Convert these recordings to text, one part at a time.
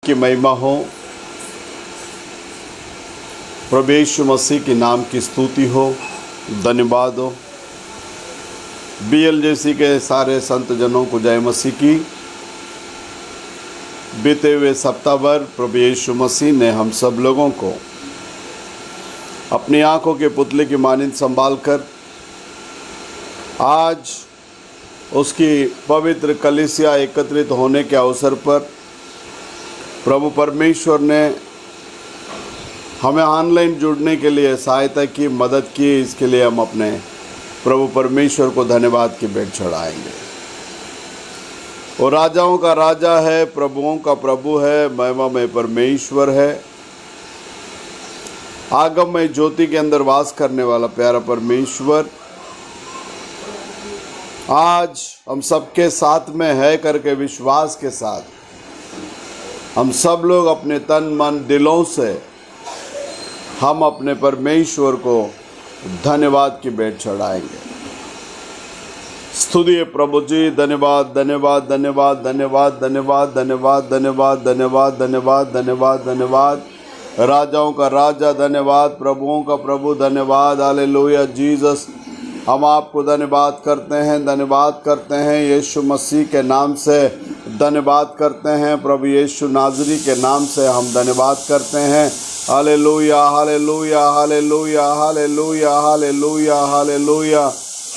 की महिमा हो। प्रभु यीशु मसीह के नाम की स्तुति हो, धन्यवाद हो। BLJC के सारे संत जनों को जय मसीह की। बीते हुए सप्ताह भर प्रभु यीशु मसीह ने हम सब लोगों को अपनी आंखों के पुतले की मानिंद संभाल कर आज उसकी पवित्र कलीसिया एकत्रित होने के अवसर पर प्रभु परमेश्वर ने हमें ऑनलाइन जुड़ने के लिए सहायता की, मदद की। इसके लिए हम अपने प्रभु परमेश्वर को धन्यवाद की भेंट चढ़ाएंगे। वो राजाओं का राजा है, प्रभुओं का प्रभु है, महिमामय परमेश्वर है, आगममय ज्योति के अंदर वास करने वाला प्यारा परमेश्वर आज हम सबके साथ में है करके विश्वास के साथ हम सब लोग अपने तन मन दिलों से हम अपने परमेश्वर को धन्यवाद की भेंट चढ़ाएंगे। स्तुति प्रभु जी, धन्यवाद धन्यवाद धन्यवाद धन्यवाद धन्यवाद धन्यवाद धन्यवाद धन्यवाद धन्यवाद धन्यवाद धन्यवाद। राजाओं का राजा धन्यवाद, प्रभुओं का प्रभु धन्यवाद। हालेलुया जीसस, हम आपको धन्यवाद करते हैं, धन्यवाद करते हैं यीशु मसीह के नाम से धन्यवाद करते हैं। प्रभु यीशु नाज़री के नाम से हम धन्यवाद करते हैं। Hallelujah hallelujah hallelujah hallelujah hallelujah hallelujah.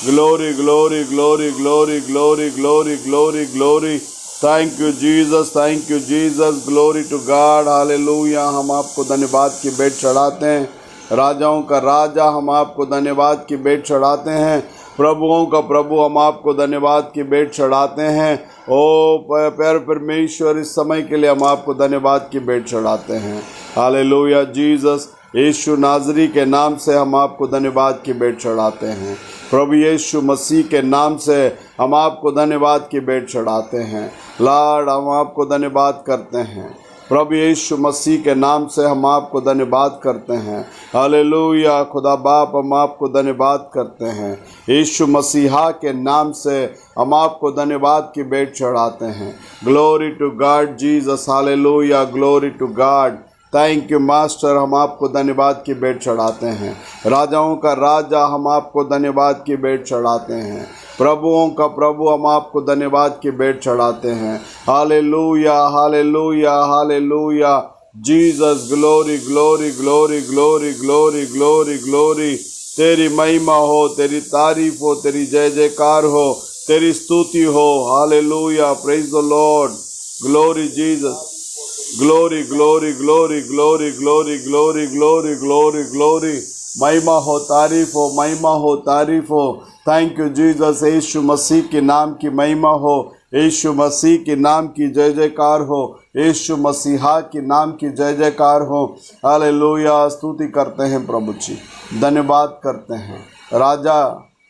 Glory glory glory glory glory glory glory glory. Thank you Jesus, thank you Jesus, glory to God. Hallelujah, हम आपको धन्यवाद की भेंट चढ़ाते हैं। राजाओं का राजा हम आपको धन्यवाद की भेंट चढ़ाते हैं। प्रभुओं का प्रभु हम आपको धन्यवाद की भेंट चढ़ाते हैं। ओ प्यारे परमेश्वर, इस समय के लिए हम आपको धन्यवाद की भेंट चढ़ाते हैं। हालेलुया जीसस, यीशु नाज़री के नाम से हम आपको धन्यवाद की भेंट चढ़ाते हैं। प्रभु यीशु मसीह के नाम से हम आपको धन्यवाद की भेंट चढ़ाते हैं। लॉर्ड, हम आपको धन्यवाद करते हैं। प्रभु यीशु मसीह के नाम से हम आपको धन्यवाद करते हैं। हालेलुया खुदा बाप, हम आपको धन्यवाद करते हैं। यीशु मसीहा के नाम से हम आपको धन्यवाद की भेंट चढ़ाते हैं। Glory to God Jesus, hallelujah, glory to God. Thank you master, हम आपको धन्यवाद की भेंट चढ़ाते हैं। राजाओं का राजा हम आपको धन्यवाद की भेंट चढ़ाते हैं। प्रभुओं का प्रभु हम आपको धन्यवाद की भेंट चढ़ाते हैं। Hallelujah hallelujah hallelujah Jesus, glory glory glory glory glory glory glory. तेरी महिमा हो, तेरी तारीफ हो, तेरी जय जयकार हो, तेरी स्तुति हो। Hallelujah, praise the Lord. Glory Jesus, glory glory glory glory glory glory glory glory glory. महिमा हो, तारीफ हो, महिमा हो, तारीफ हो। थैंक यू जीसस, यीशु मसीह के नाम की महिमा हो, यीशु मसीह के नाम की जय जयकार हो, यीशु मसीहा के नाम की जय जयकार हो। हालेलुया, स्तुति करते हैं प्रभु जी, धन्यवाद करते हैं। राजा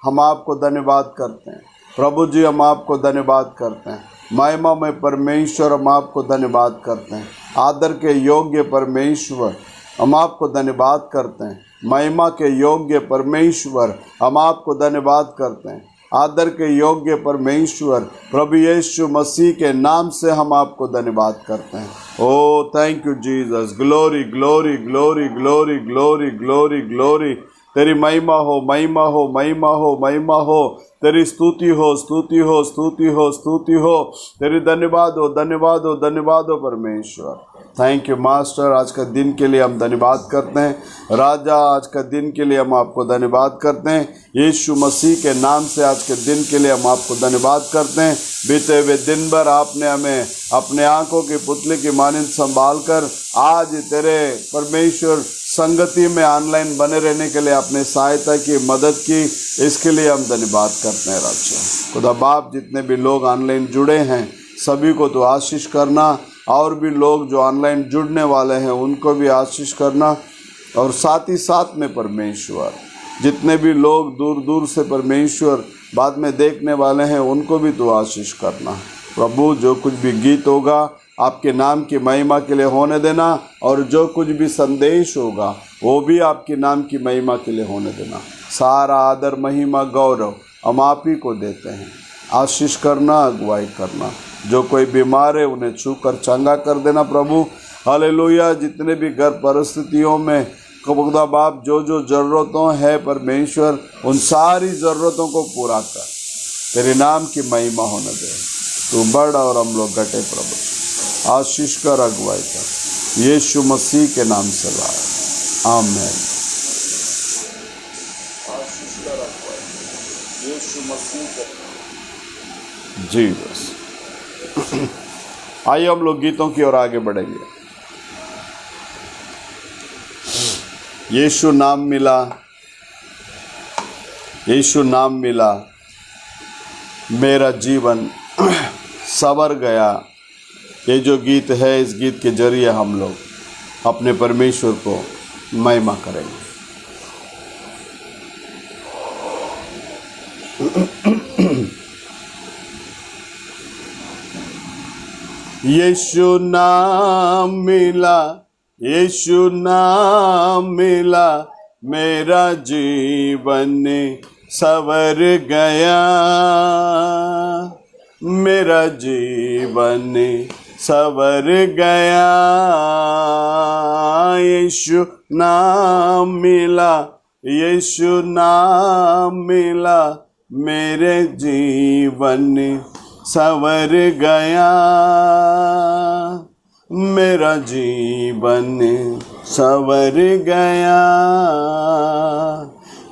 हम आपको धन्यवाद करते हैं। प्रभु जी हम आपको धन्यवाद करते हैं। महिमा में परमेश्वर हम आपको धन्यवाद करते हैं। आदर के योग्य परमेश्वर हम आपको धन्यवाद करते हैं। महिमा के योग्य परमेश्वर हम आपको धन्यवाद करते हैं। आदर के योग्य परमेश्वर प्रभु यीशु मसीह के नाम से हम आपको धन्यवाद करते हैं। Oh thank you Jesus, glory glory glory glory glory glory glory. तेरी महिमा हो, महिमा हो, महिमा हो, महिमा हो। तेरी स्तुति हो, स्तुति हो, स्तुति हो, स्तुति हो। तेरी धन्यवाद हो, धन्यवाद हो, धन्यवाद हो परमेश्वर। थैंक यू मास्टर, आज का दिन के लिए हम धन्यवाद करते हैं। राजा, आज का दिन के लिए हम आपको धन्यवाद करते हैं। यीशु मसीह के नाम से आज के दिन के लिए हम आपको धन्यवाद करते हैं। बीते हुए दिन भर आपने हमें अपने आंखों के पुतले की मानिंद संभाल कर आज तेरे परमेश्वर संगति में ऑनलाइन बने रहने के लिए आपने सहायता की, मदद की। इसके लिए हम धन्यवाद करते हैं। राजा खुदा बाप, जितने भी लोग ऑनलाइन जुड़े हैं सभी को तो आशीष करना, और भी लोग जो ऑनलाइन जुड़ने वाले हैं उनको भी आशीष करना, और साथ ही साथ में परमेश्वर जितने भी लोग दूर दूर से परमेश्वर बाद में देखने वाले हैं उनको भी तो आशीष करना। प्रभु, जो कुछ भी गीत होगा आपके नाम की महिमा के लिए होने देना, और जो कुछ भी संदेश होगा वो भी आपके नाम की महिमा के लिए होने देना। सारा आदर महिमा गौरव हम आप ही को देते हैं। आशीष करना, अगुवाई करना। जो कोई बीमार है उन्हें छूकर चंगा कर देना प्रभु। हालेलुया। जितने भी घर परिस्थितियों में खुदा बाप जो जो ज़रूरतों है परमेश्वर, उन सारी ज़रूरतों को पूरा कर, तेरे नाम की महिमा होने दे। तू बढ़ और हम लोग घटे प्रभु। आशीष कर, अगुवाई कर, यीशु मसीह के नाम से लाए, आमीन। आशीष कर, अगुवाई यीशु मसीह के जी। बस आइए हम लोग गीतों की ओर आगे बढ़ेंगे। यीशु नाम मिला, यीशु नाम मिला, मेरा जीवन संवर गया। ये जो गीत है, इस गीत के जरिए हम लोग अपने परमेश्वर को महिमा करेंगे। यीशु नाम मिला, यीशु नाम मिला, मेरा जीवन संवर गया, मेरा जीवन संवर गया। यीशु नाम मिला, यीशु नाम मिला, मेरे जीवन संवर गया, मेरा जीवन संवर गया।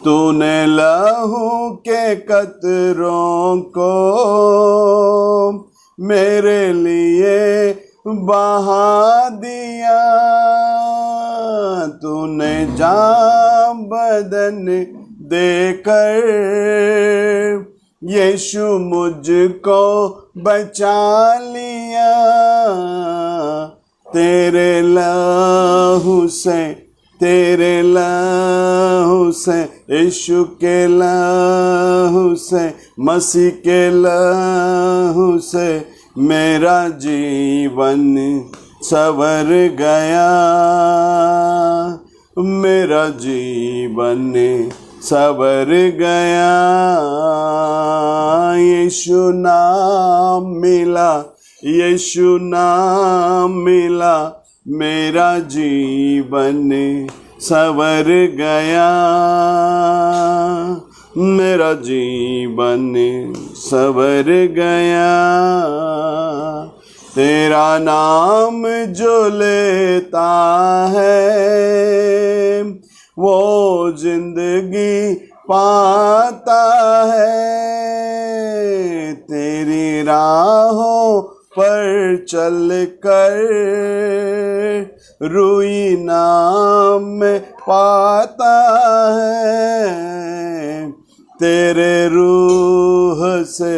तूने लहू के कतरों को मेरे लिए बहा दिया, तूने जान बदन देकर यीशु मुझको बचा लिया। तेरे लहू से, तेरे लहू से, यीशु के लहू से, मसीह के लहू से मेरा जीवन संवर गया, मेरा जीवन संवर गया। यीशु नाम मिला, यीशु नाम मिला, मेरा जीवन संवर गया, मेरा जीवन संवर गया। तेरा नाम जो लेता है वो जिंदगी पाता है। तेरी राहों पर चल कर रूई नाम में पाता है। तेरे रूह से,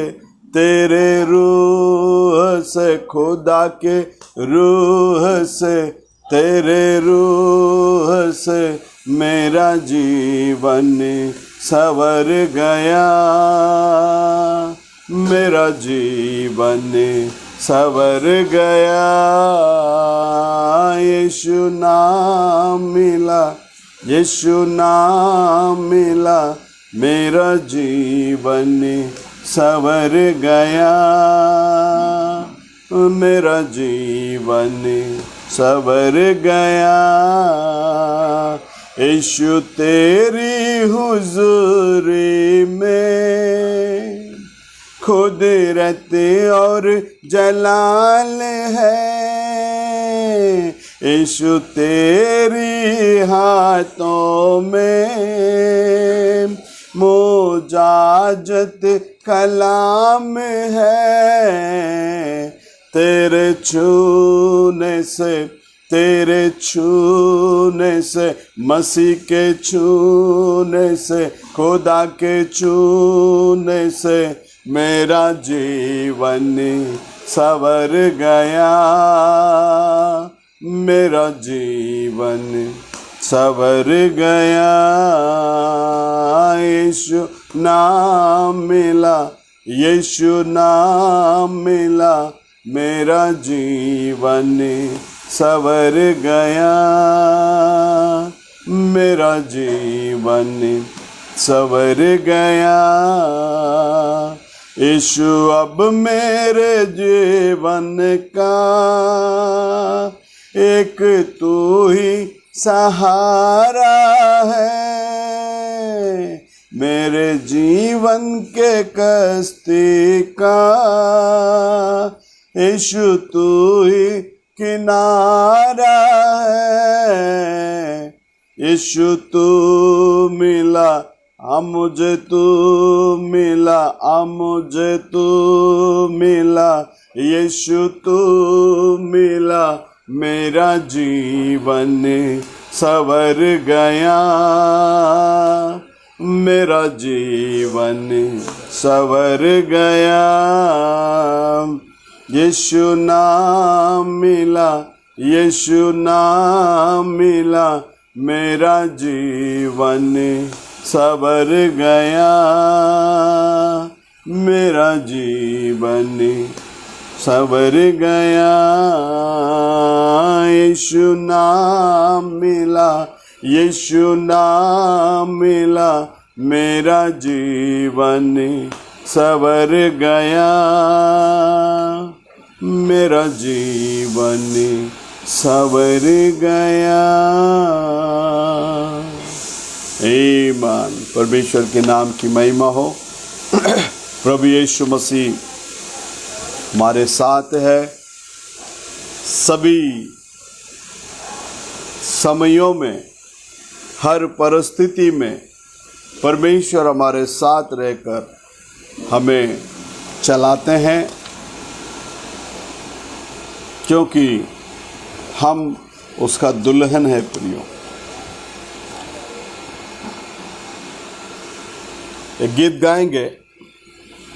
तेरे रूह से, खुदा के रूह से, तेरे रूह से मेरा जीवन संवर गया, मेरा जीवन संवर गया। यीशु नाम मिला, यीशु नाम मिला, मेरा जीवन संवर गया, मेरा जीवन संवर गया। यीशु तेरी हुजूरी में कुदरत और जलाल है। यीशु तेरी हाथों में मुजाजत कलाम है। तेरे छूने से, तेरे छूने से, मसीह के छूने से, खुदा के छूने से मेरा जीवन संवर गया, मेरा जीवन संवर गया। यीशु नाम मिला, यीशु नाम मिला, मेरा जीवन संवर गया, मेरा जीवन संवर गया। यीशु अब मेरे जीवन का एक तू ही सहारा है, मेरे जीवन के कश्ती का यीशु तू ही किनारा है। यीशु तू मिला मुझे, तू मिला मुझे, तू मिला यीशु तू मिला, मेरा जीवन संवर गया, मेरा जीवन संवर गया। यीशु नाम मिला, यीशु नाम मिला, मेरा जीवन संवर गया, मेरा जीवन संवर गया। यीशु नाम मिला, यीशु नाम मिला, मेरा जीवन संवर गया, मेरा जीवन संवर गया। आमीन। परमेश्वर के नाम की महिमा हो। प्रभु यीशु मसीह हमारे साथ है। सभी समयों में, हर परिस्थिति में परमेश्वर हमारे साथ रहकर हमें चलाते हैं, क्योंकि हम उसका दुल्हन है प्रियो। एक गीत गाएंगे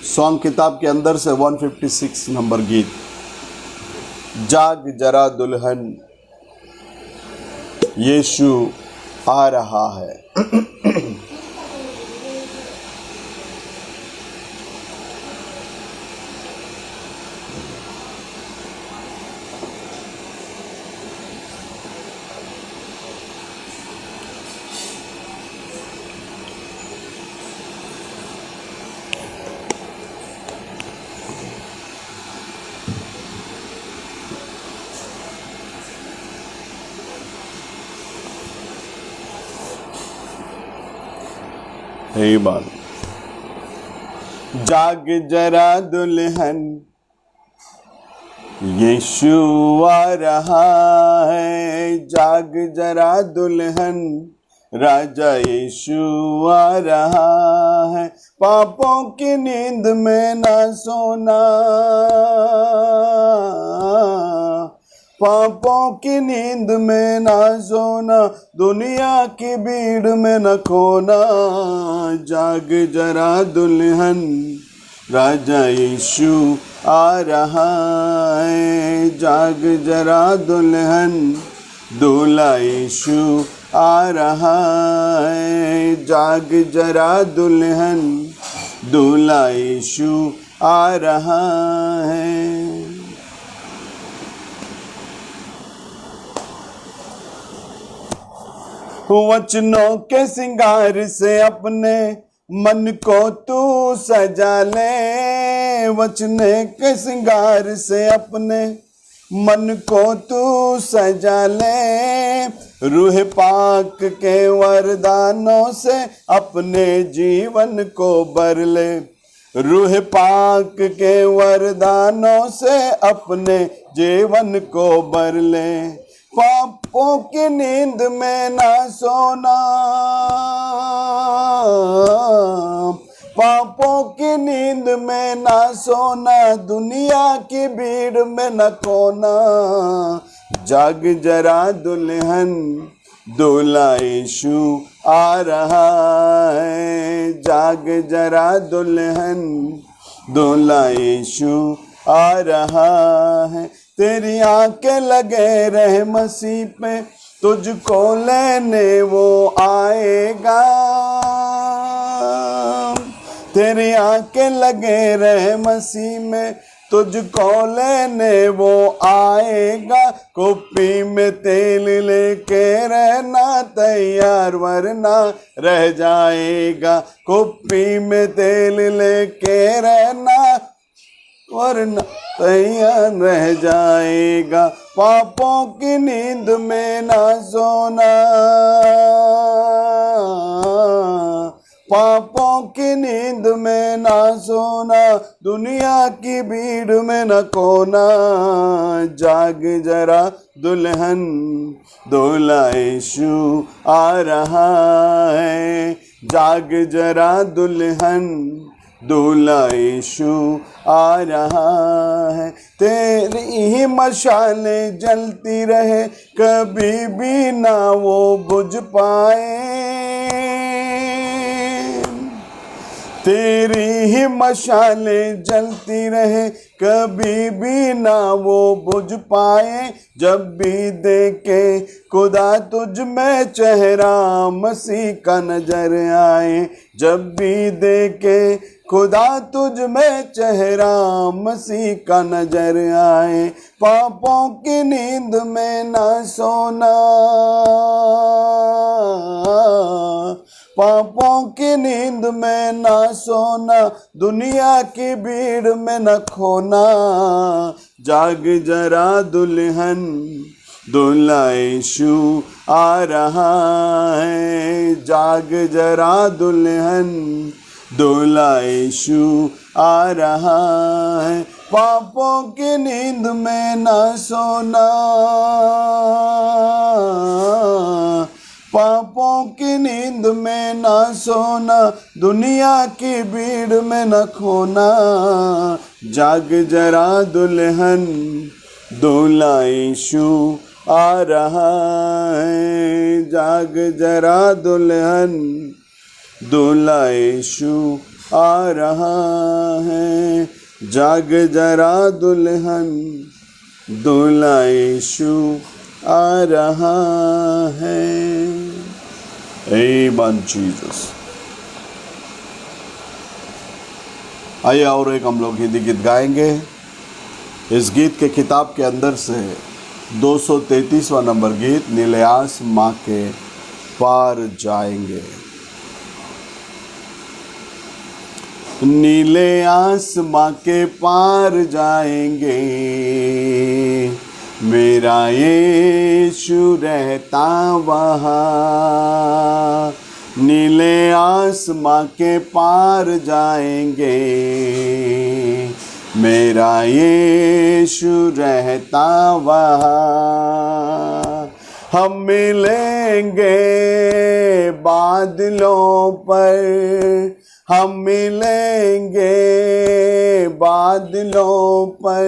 सॉन्ग किताब के अंदर से, 156 नंबर गीत, जाग जरा दुल्हन यीशु आ रहा है। जाग जरा दुल्हन यीशु आ रहा है, जाग जरा दुल्हन राजा यीशु आ रहा है। पापों की नींद में ना सोना, पापों की नींद में ना सोना, दुनिया की भीड़ में न खोना। जाग जरा दुल्हन राजा यीशु आ रहा है, जाग जरा दुल्हन दूल्हा यीशु आ रहा है, जाग जरा दुल्हन दूल्हा यीशु आ रहा है। वचनों के सिंगार से अपने मन को तू सजा ले, वचने के सिंगार से अपने मन को तू सजा ले। रूह पाक के वरदानों से अपने जीवन को भर ले, रूह पाक के वरदानों से अपने जीवन को भर ले। पापों की नींद में ना सोना, पापों की नींद में ना सोना, दुनिया की भीड़ में न खोना। जाग जरा दुल्हन दूल्हा यीशु आ रहा है, जाग जरा दुल्हन दूल्हा यीशु आ रहा है। तेरी आंखें लगे रहे मसीह पे, तुझको लेने वो आएगा। तेरी आंखें लगे रहे मसीह में, तुझको लेने वो आएगा, कुप्पी में तेल लेके रहना तैयार वरना रह जाएगा। कुप्पी में तेल लेके रहना वरना तैयार रह जाएगा। पापों की नींद में ना सोना, पापों की नींद में ना सोना, दुनिया की भीड़ में न खोना। जाग जरा दुल्हन दूल्हा यीशु आ रहा है, जाग जरा दुल्हन दूल्हा यीशु आ रहा है। तेरी ही मशालें जलती रहे, कभी भी ना वो बुझ पाए। तेरी ही मशालें जलती रहे, कभी भी ना वो बुझ पाए। जब भी देखे खुदा तुझ में चेहरा मसीह का नजर आए, जब भी देखे खुदा तुझ में चेहरा मसीह का नजर आए। पापों की नींद में ना सोना, पापों की नींद में ना सोना, दुनिया की भीड़ में न खोना। जाग जरा दुल्हन दूल्हा यीशु आ रहा है, जाग जरा दुल्हन दूल्हा यीशु आ रहा है। पापों की नींद में ना सोना, पापों की नींद में ना सोना, दुनिया की भीड़ में न खोना। जाग जरा दुल्हन दूल्हा यीशु आ रहा है, जाग जरा दुल्हन दूल्हा यीशु आ रहा है, जाग जरा दुल्हन दूल्हा यीशु आ रहा है। आमीन जीसस। आइए और एक हम लोग हिंदी गीत गाएंगे। इस गीत के किताब के अंदर से 233वां नंबर गीत, नीले आसमां के पार जाएंगे। नीले आसमां के पार जाएंगे, मेरा यीशु रहता वहाँ। नीले आसमां के पार जाएंगे, मेरा यीशु रहता वहाँ। हम मिलेंगे बादलों पर, हम मिलेंगे बादलों पर,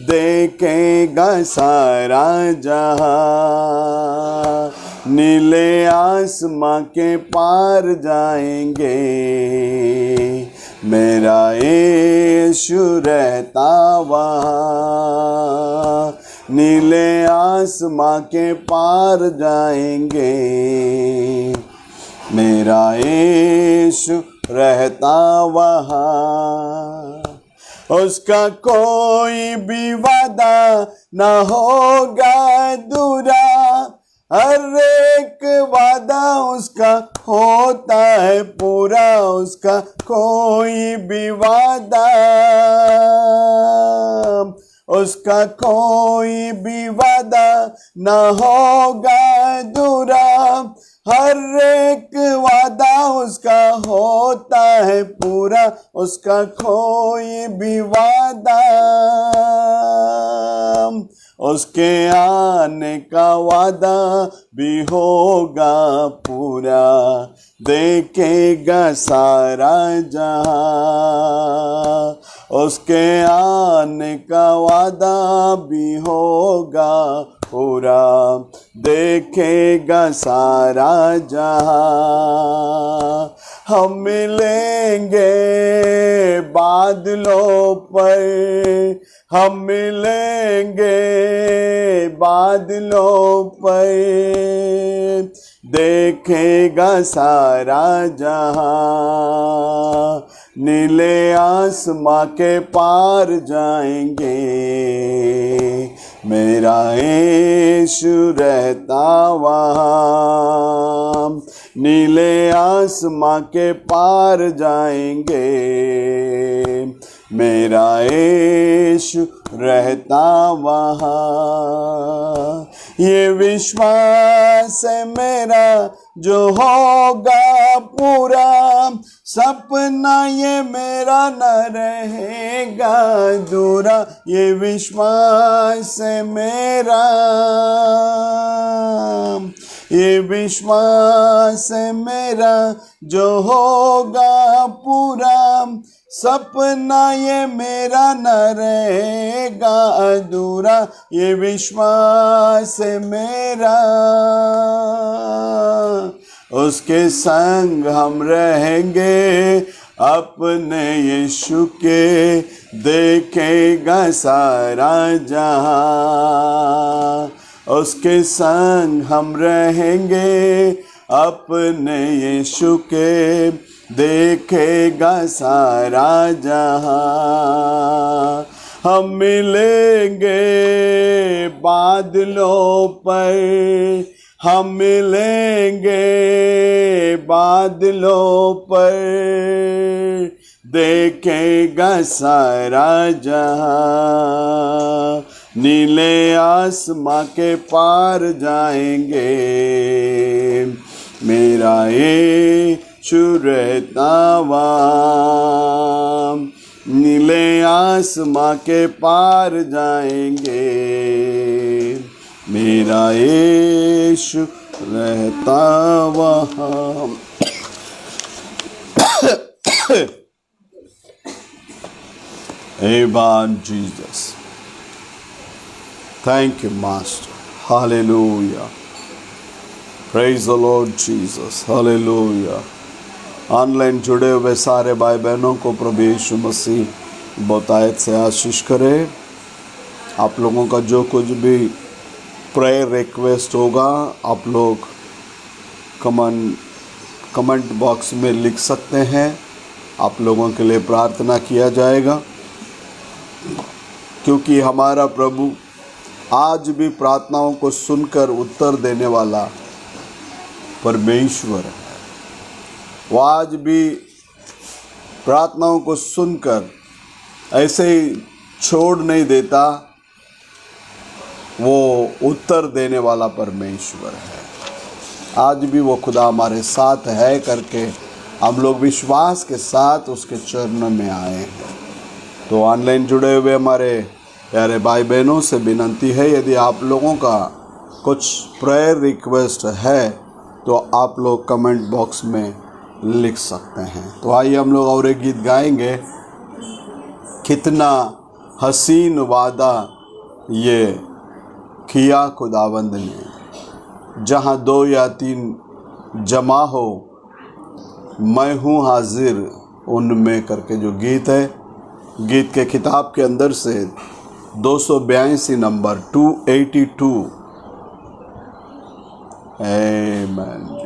देखेगा सारा जहां। नीले आसमां के पार जाएंगे, मेरा यीशु रहता वहाँ। नीले आसमां के पार जाएंगे, मेरा यीशु रहता वहाँ। उसका कोई भी वादा न होगा अधूरा, हर एक वादा उसका होता है पूरा। उसका कोई भी वादा, उसका कोई भी वादा न होगा अधूरा, हर एक वादा उसका होता है पूरा। उसका कोई भी वादा, उसके आने का वादा भी होगा पूरा। देखेगा सारा जहां, उसके आने का वादा भी होगा पूरा। देखेगा सारा जहां। हम मिलेंगे बादलों पर, हम मिलेंगे बादलों पर, देखेगा सारा जहां। नीले आसमां के पार जाएंगे। मेरा यीशु रहता वहाँ, नीले आसमां के पार जाएंगे। मेरा यीशु रहता वहाँ। ये विश्वास है मेरा जो होगा पूरा, सपना ये मेरा न रहेगा अधूरा। ये विश्वास है मेरा, ये विश्वास है मेरा जो होगा पूरा, सपना ये मेरा न रहेगा अधूरा। ये विश्वास है मेरा, उसके संग हम रहेंगे अपने यीशु के, देखेगा सारा जहां। उसके संग हम रहेंगे अपने यीशु के, देखेगा सारा जहां। हम मिलेंगे बादलों पर, हम मिलेंगे बादलों पर, देखेगा सारा जहां। नीले आसमां के पार जाएंगे। मेरा यीशु रहता वहाँ, नीले आसमां के पार जाएंगे। मेरा यीशु रहता वहाँ। Amen, Jesus. Thank you, Master. Hallelujah. Praise the Lord Jesus. Hallelujah. Online जुड़े हुए सारे भाई बहनों को प्रभु यीशु मसीह बहुतायत से आशीष करे। आप लोगों का जो कुछ भी प्रेयर रिक्वेस्ट होगा आप लोग कमेंट बॉक्स में लिख सकते हैं। आप लोगों के लिए प्रार्थना किया जाएगा, क्योंकि हमारा प्रभु आज भी प्रार्थनाओं को सुनकर उत्तर देने वाला परमेश्वर है। वो आज भी प्रार्थनाओं को सुनकर ऐसे ही छोड़ नहीं देता, वो उत्तर देने वाला परमेश्वर है। आज भी वो खुदा हमारे साथ है करके हम लोग विश्वास के साथ उसके चरणों में आए हैं। तो ऑनलाइन जुड़े हुए हमारे प्यारे भाई बहनों से विनती है, यदि आप लोगों का कुछ प्रेयर रिक्वेस्ट है तो आप लोग कमेंट बॉक्स में लिख सकते हैं। तो आइए हम लोग और एक गीत गाएंगे, कितना हसीन वादा ये किया खुदावंद ने, जहाँ 2 या 3 जमा हो मैं हूँ हाजिर उनमें करके जो गीत है, गीत के किताब के अंदर से 282 नंबर 282। आमीन।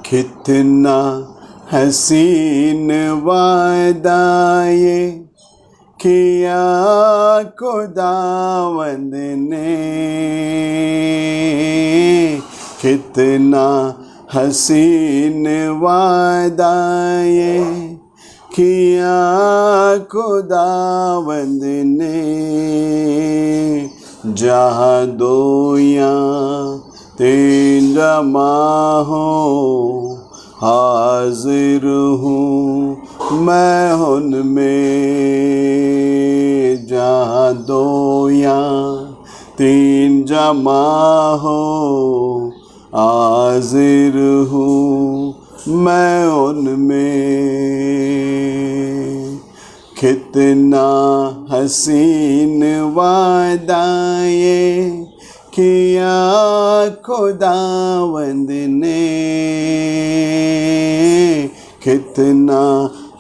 कितना हसीन वादा ये किया खुदावंद ने, कितना हसीन वादा ये किया खुदावंद ने, जहाँ 2 या 3 जमा हो हाजिर हूँ मैं उनमें, जहाँ 2 या 3 जमा हो हाजिर हूँ मैं उनमें। कितना हसीन वादा ये किया खुदावंद ने, कितना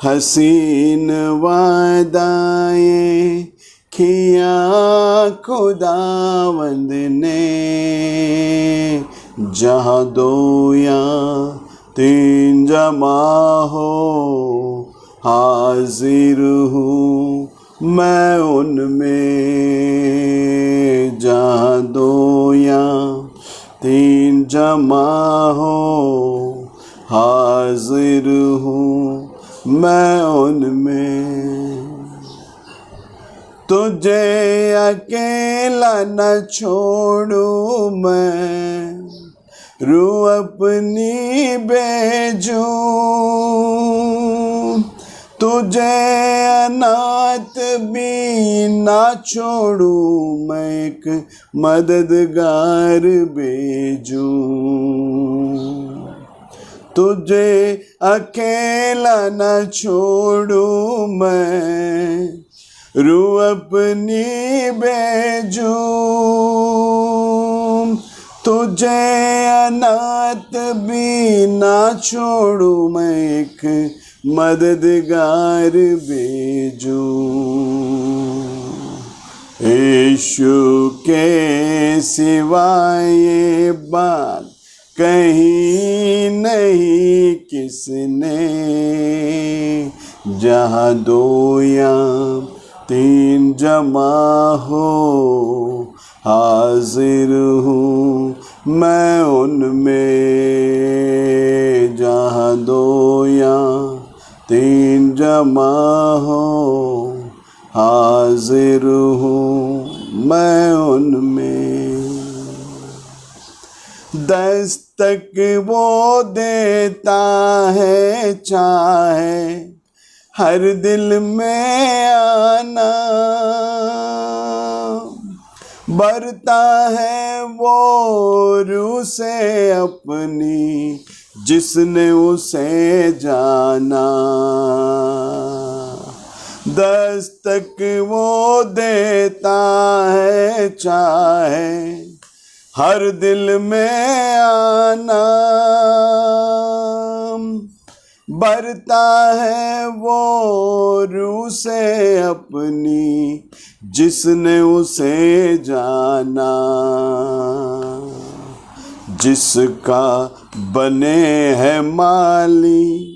हसीन वादा ये किया खुदावंद ने, जहाँ दो या तीन जमा हो हाजिर हूँ मैं उनमें। जहाँ दो या तीन जमा हो हाजिर हूँ मैं उनमें। तुझे अकेला न छोड़ू मैं, रूह अपनी भेजूं। तुझे अनाथ भी ना छोड़ू मैं, एक मददगार भेजूं। तुझे अकेला न छोड़ू मैं, रूह अपनी भेजूं। तुझे अनाथ भी ना छोड़ू मैं, एक मददगार भेजूं। यीशु के सिवाय ये बात कहीं नहीं किसने। जहाँ दो या तीन जमा हो हाजिर हूँ मैं उनमें। जहाँ दो या तीन जमा हो हाजिर हूँ मैं उनमें। दस्तक वो देता है चाहे हर दिल में आना। बरता है वो रूह से अपनी जिसने उसे जाना। दस्तक वो देता है चाहे हर दिल में आना। बरता है वो रूह से अपनी जिसने उसे जाना। जिसका बने है माली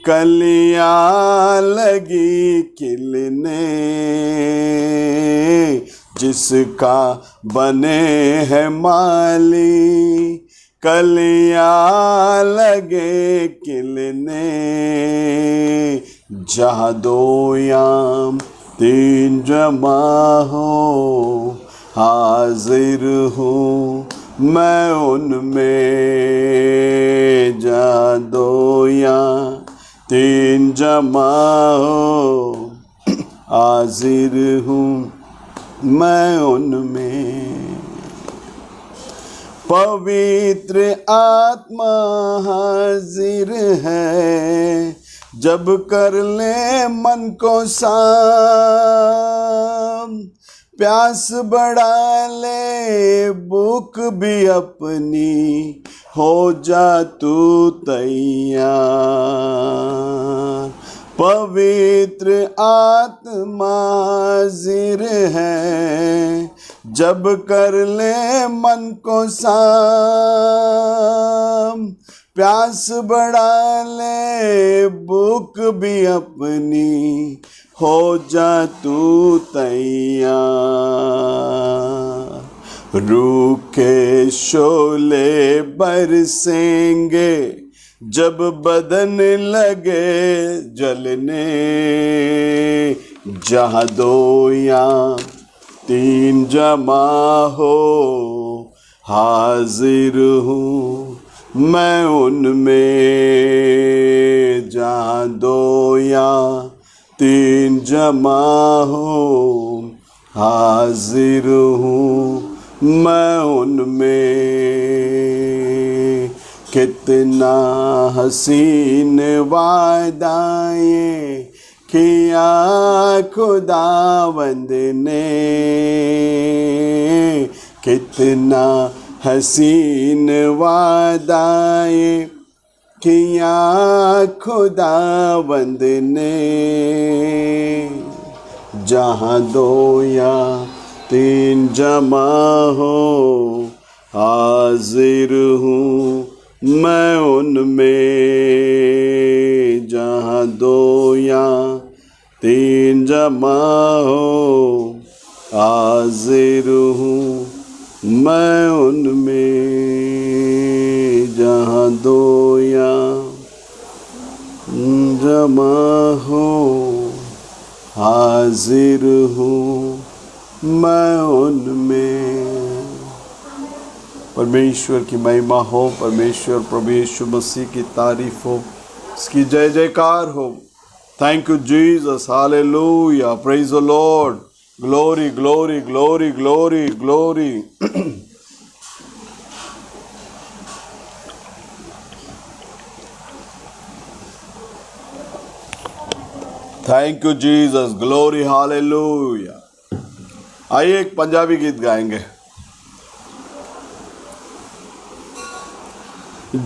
कलियां लगी खिलने। जिसका बने है माली कलियां लगे खिलने। जहाँ दो या तीन जमा हो हाजिर हूँ मैं उनमें। जहाँ दो या तीन जमा हो हाजिर हूँ मैं उनमें। पवित्र आत्मा हाजिर है जब कर ले मन को साफ। प्यास बढ़ा ले भूख भी अपनी हो जा तू तैयार। पवित्र आत्मा हाजिर है जब कर ले मन को साफ। प्यास बढ़ा ले भूख भी अपनी हो जा तू तैयार। रूह के शोले बरसेंगे जब बदन लगे जलने। जहाँ दो या तीन जमा हो हाजिर हूँ मैं उनमें। जहाँ दो या तीन जमा हो हाजिर हूँ मैं उनमें। कितना हसीन वादाएं किया खुदावंद ने। कितना हसीन वादाएं किया खुदावंद ने। जहाँ दो या तीन जमा हो हाजिर हूँ मैं उनमें जहाँ दो या तीन जमा हो। हाजिर हूँ मैं उनमें जहाँ दो या जमा हो। हाजिर हूँ मैं उनमें। परमेश्वर की महिमा हो, परमेश्वर प्रभु यीशु मसीह की तारीफ हो, इसकी जय जयकार हो। Thank you Jesus, hallelujah, praise the Lord, glory glory glory glory glory. Thank you Jesus, glory, hallelujah. आइए एक पंजाबी गीत गाएंगे।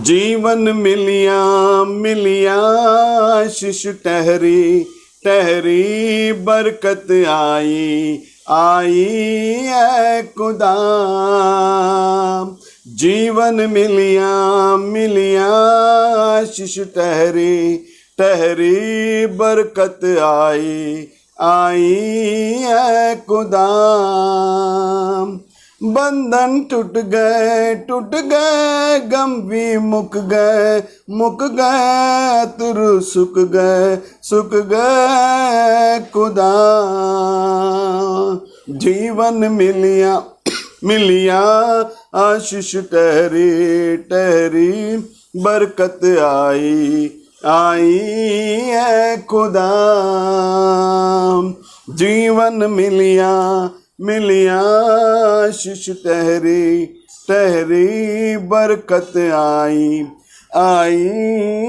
जीवन मिलिया मिलिया आशीष ठहरी ठहरी बरकत आई आई है खुदा। जीवन मिलिया मिलिया आशीष ठहरी ठहरी बरकत आई आई है खुदा। बंधन टूट गए गम भी मुक गए तुरु सुख गए खुदा। जीवन मिलिया मिलिया आशीष ठहरी ठहरी बरकत आई आई है खुदा। जीवन मिलिया मिलिया आशीष ठहरी ठहरी बरकत आई आई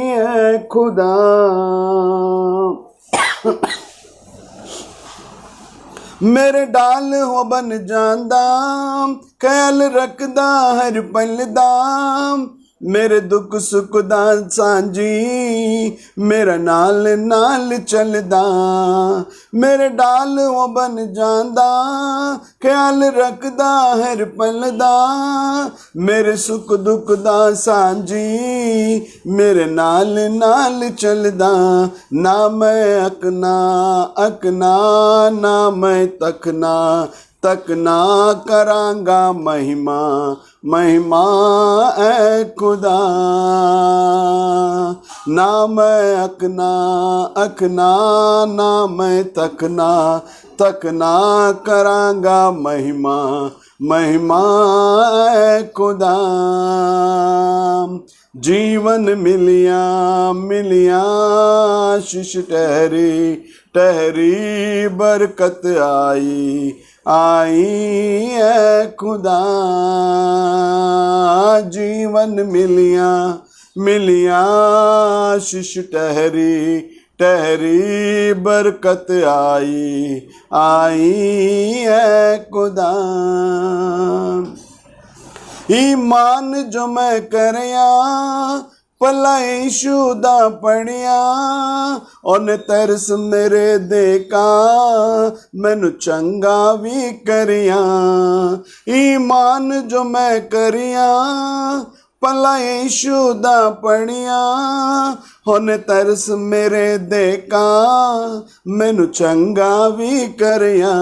है खुदा। मेरे डाल हो बन जांदा ख्याल रखदा हर पल दा। मेरे दुख सुख दा सांझी मेरा नाल नाल चलदा। मेरे डाल हो बन जांदा ख्याल रखदा हर पल दा। मेरे सुख दुख दा सांझी मेरे नाल नाल चलदा। ना मैं अकना अकना ना मैं तकना तकना करांगा महिमा महिमा ऐ खुदा। ना मैं अकना अकना ना मैं तकना तकना करांगा महिमा महिमा ऐ खुदा। जीवन मिलिया मिलिया आशीष ठहरी ठहरी बरकत आई आई है खुदा। जीवन मिलिया मिलिया आशीष ठहरी ठहरी बरकत आई आई है खुदा। ईमान जो मैं करया भलाई शुदा पढ़िया उन तरस मेरे देखा मैनू चंगा भी करिया। ईमान जो मैं करिया भलाई शुदा पढ़िया उन तरस मेरे देखा मैनू चंगा भी करिया।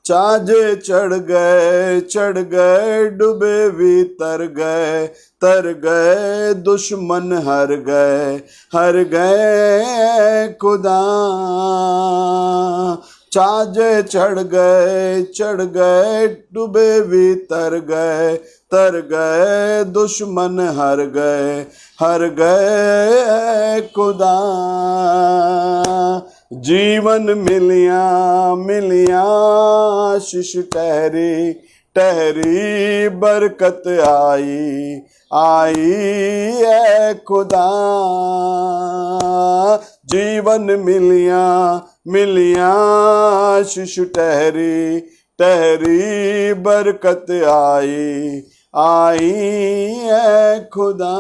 चाजे चढ़ गए डूबे भी तर गए दुश्मन हर गए खुदा। चाजे चढ़ गए डूबे भी तर गए दुश्मन हर गए खुदा। जीवन मिलिया मिलिया आशीष ठहरी ठहरी बरकत आई आई है खुदा। जीवन मिलिया मिलिया आशीष ठहरी ठहरी बरकत आई आई है खुदा।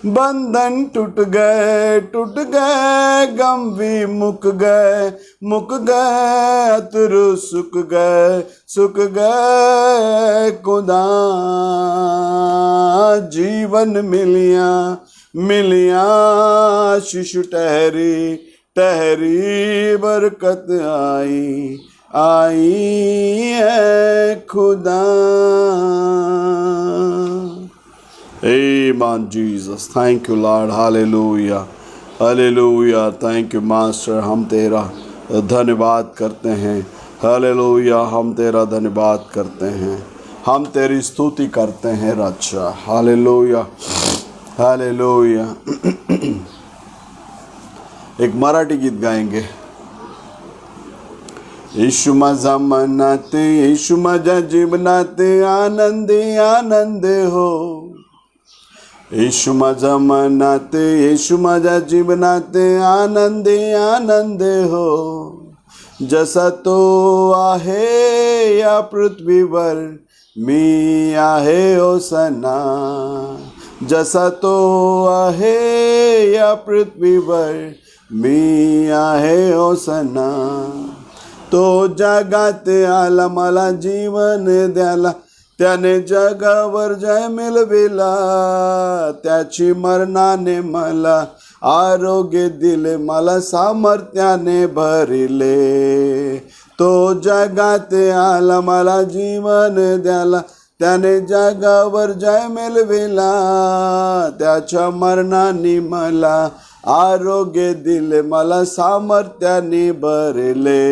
बंधन टूट गए गम भी मुक गए अतरू सुख गए खुदा जीवन मिलिया शिशु ठहरी बरकत आई है खुदा। Amen, Jesus. Thank you, Lord. Hallelujah. Hallelujah. Thank you, Master. हम तेरा धन्यवाद करते हैं। हालेलुया। हम तेरा धन्यवाद करते हैं। हम तेरी स्तुति करते हैं राजा। हालेलुया। हालेलुया। एक मराठी गीत गाएंगे। येशू माझा मनात, येशू माझ्या जीवनात आनंद हो। येशू माझ्या मनात, येशू माझ्या जीवनात आनंद हो। जसा तो आहे या पृथ्वीवर मी आहे ओसना। जसा तो आहे या पृथ्वीवर मी आहे ओसना। तो जगात आला मला जीवन द्याला, त्याने जगावर जय मिळविला। त्याची मरणाने मला आरोग्य दिले, मला सामर्थ्याने भरिले। तो जगात आला मला जीवन द्याला, त्याने जगावर जय मिळविला। त्याच्या मरणाने मला आरोग्य दिले, मला सामर्थ्याने भरले।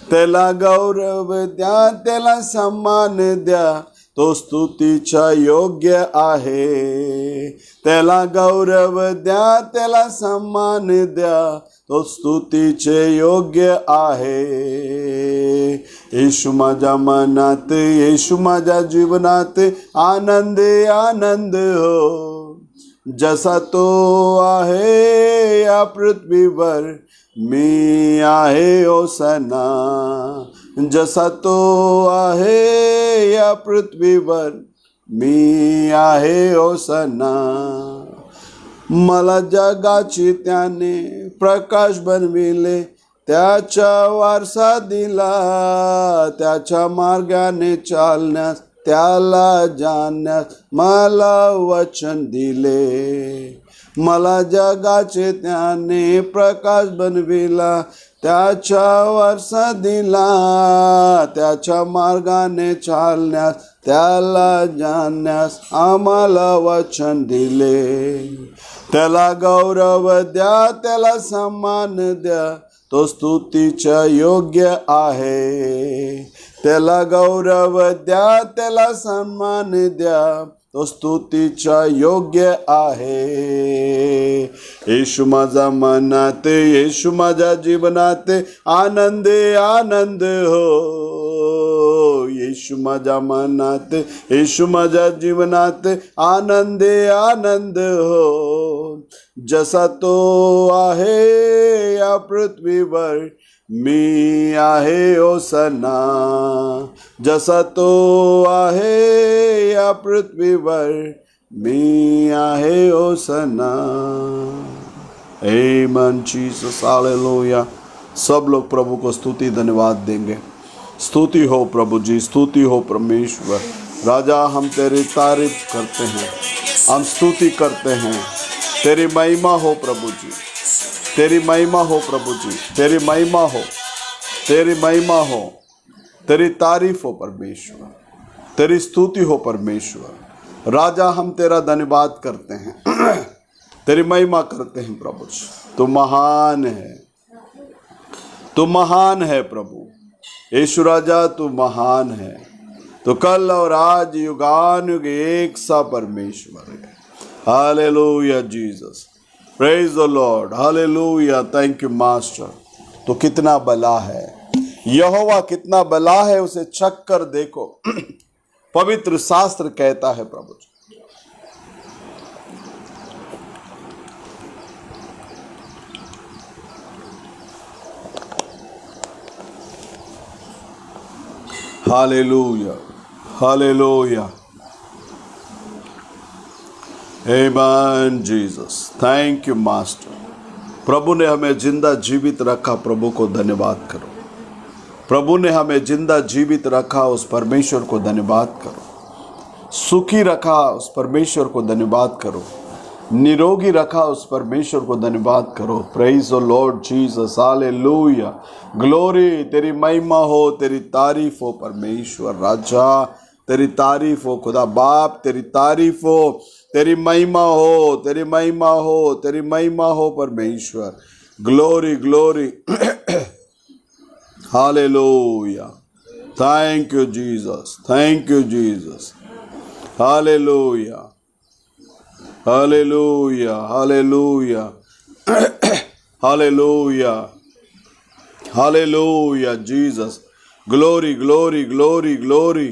त्याला गौरव द्या, त्याला सन्मान द्या, तो स्तुतीचा योग्य आहे। त्याला गौरव द्या, त्याला सन्मान द्या, तो स्तुतीचे योग्य आहे। येशू माझ्या मनात, येशू माझ्या जीवनात आनंद हो। जसा तो आहे या पृथ्वीवर मी आहे ओसना। जसा तो आहे या पृथ्वीवर मी आहे ओसना। मला जगाची त्याने प्रकाश बनविले, त्याचा वारसा दिला। त्याच्या मार्गाने चालण्यास, त्याला जाणण्यास मला वचन दिले। मला जगाचे त्याने प्रकाश बनविला, त्याचा वारसा दिला। त्याच्या मार्गाने चालण्यास, त्याला जाणण्यास आम्हाला वचन दिले। त्याला गौरव द्या, त्याला सन्मान द्या, तो स्तुतीचा योग्य आहे। त्याला गौरव द्या, त्याला सन्मान द्या, तो स्तुतीचा योग्य आहे। येशू माझ्या मनात, येशू माझ्या जीवनात आनंद हो। येशू माझ्या मनात, येशू माझ्या जीवनात आनंद हो। जसा तो आहे या पृथ्वीवर मी आहे ओसना। जसा तो आहे या पृथ्वीवर मी आहे ओसना। आमेन जीसस। हालेलुया। सब लोग प्रभु को स्तुति धन्यवाद देंगे। स्तुति हो प्रभु जी, स्तुति हो परमेश्वर। राजा हम तेरी तारीफ करते हैं, हम स्तुति करते हैं। तेरी महिमा हो प्रभु जी, तेरी महिमा हो प्रभु जी, तेरी महिमा हो, तेरी महिमा हो, तेरी तारीफ हो परमेश्वर, तेरी स्तुति हो परमेश्वर। राजा हम तेरा धन्यवाद करते हैं, तेरी महिमा करते हैं प्रभु जी। तू महान है, तू महान है प्रभु यीशु राजा, तू महान है। तो कल और आज युगानुयुग एक सा परमेश्वर है। Hallelujah Jesus, praise the Lord. Hallelujah, thank you master. तो कितना भला है यहोवा, कितना भला है, उसे चख कर देखो। पवित्र शास्त्र कहता है प्रभु जी। Hallelujah, hallelujah. Amen Jesus, thank you master. प्रभु ने हमें जिंदा जीवित रखा, प्रभु को धन्यवाद करो। प्रभु ने हमें जिंदा जीवित रखा, उस परमेश्वर को धन्यवाद करो। सुखी रखा, उस परमेश्वर को धन्यवाद करो। निरोगी रखा, उस परमेश्वर को धन्यवाद करो। Praise the Lord Jesus, hallelujah, glory. तेरी महिमा हो, तेरी तारीफ हो परमेश्वर राजा, तेरी तारीफ हो खुदा बाप, तेरी तारीफ हो, तेरी महिमा हो, तेरी महिमा हो, तेरी महिमा हो परमेश्वर। Glory glory hallelujah, thank you Jesus, thank you Jesus, hallelujah, hallelujah, hallelujah, hallelujah, hallelujah Jesus. Glory glory glory glory.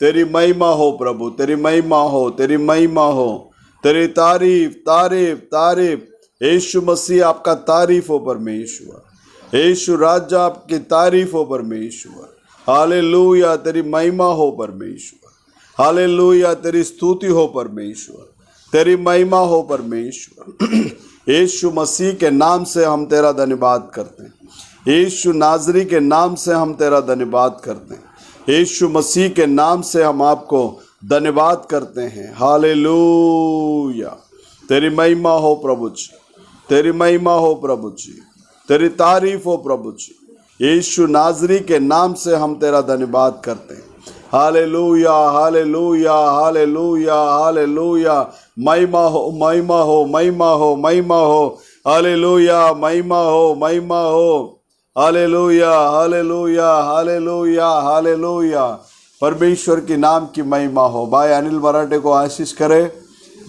तेरी महिमा हो प्रभु, तेरी महिमा हो, तेरी महिमा हो, तेरी तारीफ तारीफ तारीफ। यीशु मसीह आपका तारीफ हो परमेश्वर। यीशु राजा आपकी तारीफ हो परमेश्वर। हालेलुया, तेरी महिमा हो परमेश्वर। हालेलुया, तेरी स्तुति हो परमेश्वर, तेरी महिमा हो परमेश्वर। यीशु मसीह के नाम से हम तेरा धन्यवाद करते हैं। यीशु नाजरी के नाम से हम तेरा धन्यवाद करते हैं। यीशु मसीह के नाम से हम आपको धन्यवाद करते हैं। हालेलुया, तेरी महिमा हो प्रभु जी, तेरी महिमा हो प्रभु जी, तेरी तारीफ हो प्रभु जी। यीशु नाजरी के नाम से हम तेरा धन्यवाद करते हैं। Hallelujah, hallelujah, hallelujah, hallelujah. महिमा हो, महिमा हो, महिमा हो, महिमा हो। हालेलुया, महिमा हो, महिमा हो। Hallelujah, hallelujah, hallelujah, hallelujah. परमेश्वर की नाम की महिमा हो। भाई अनिल मराठे को आशीष करे।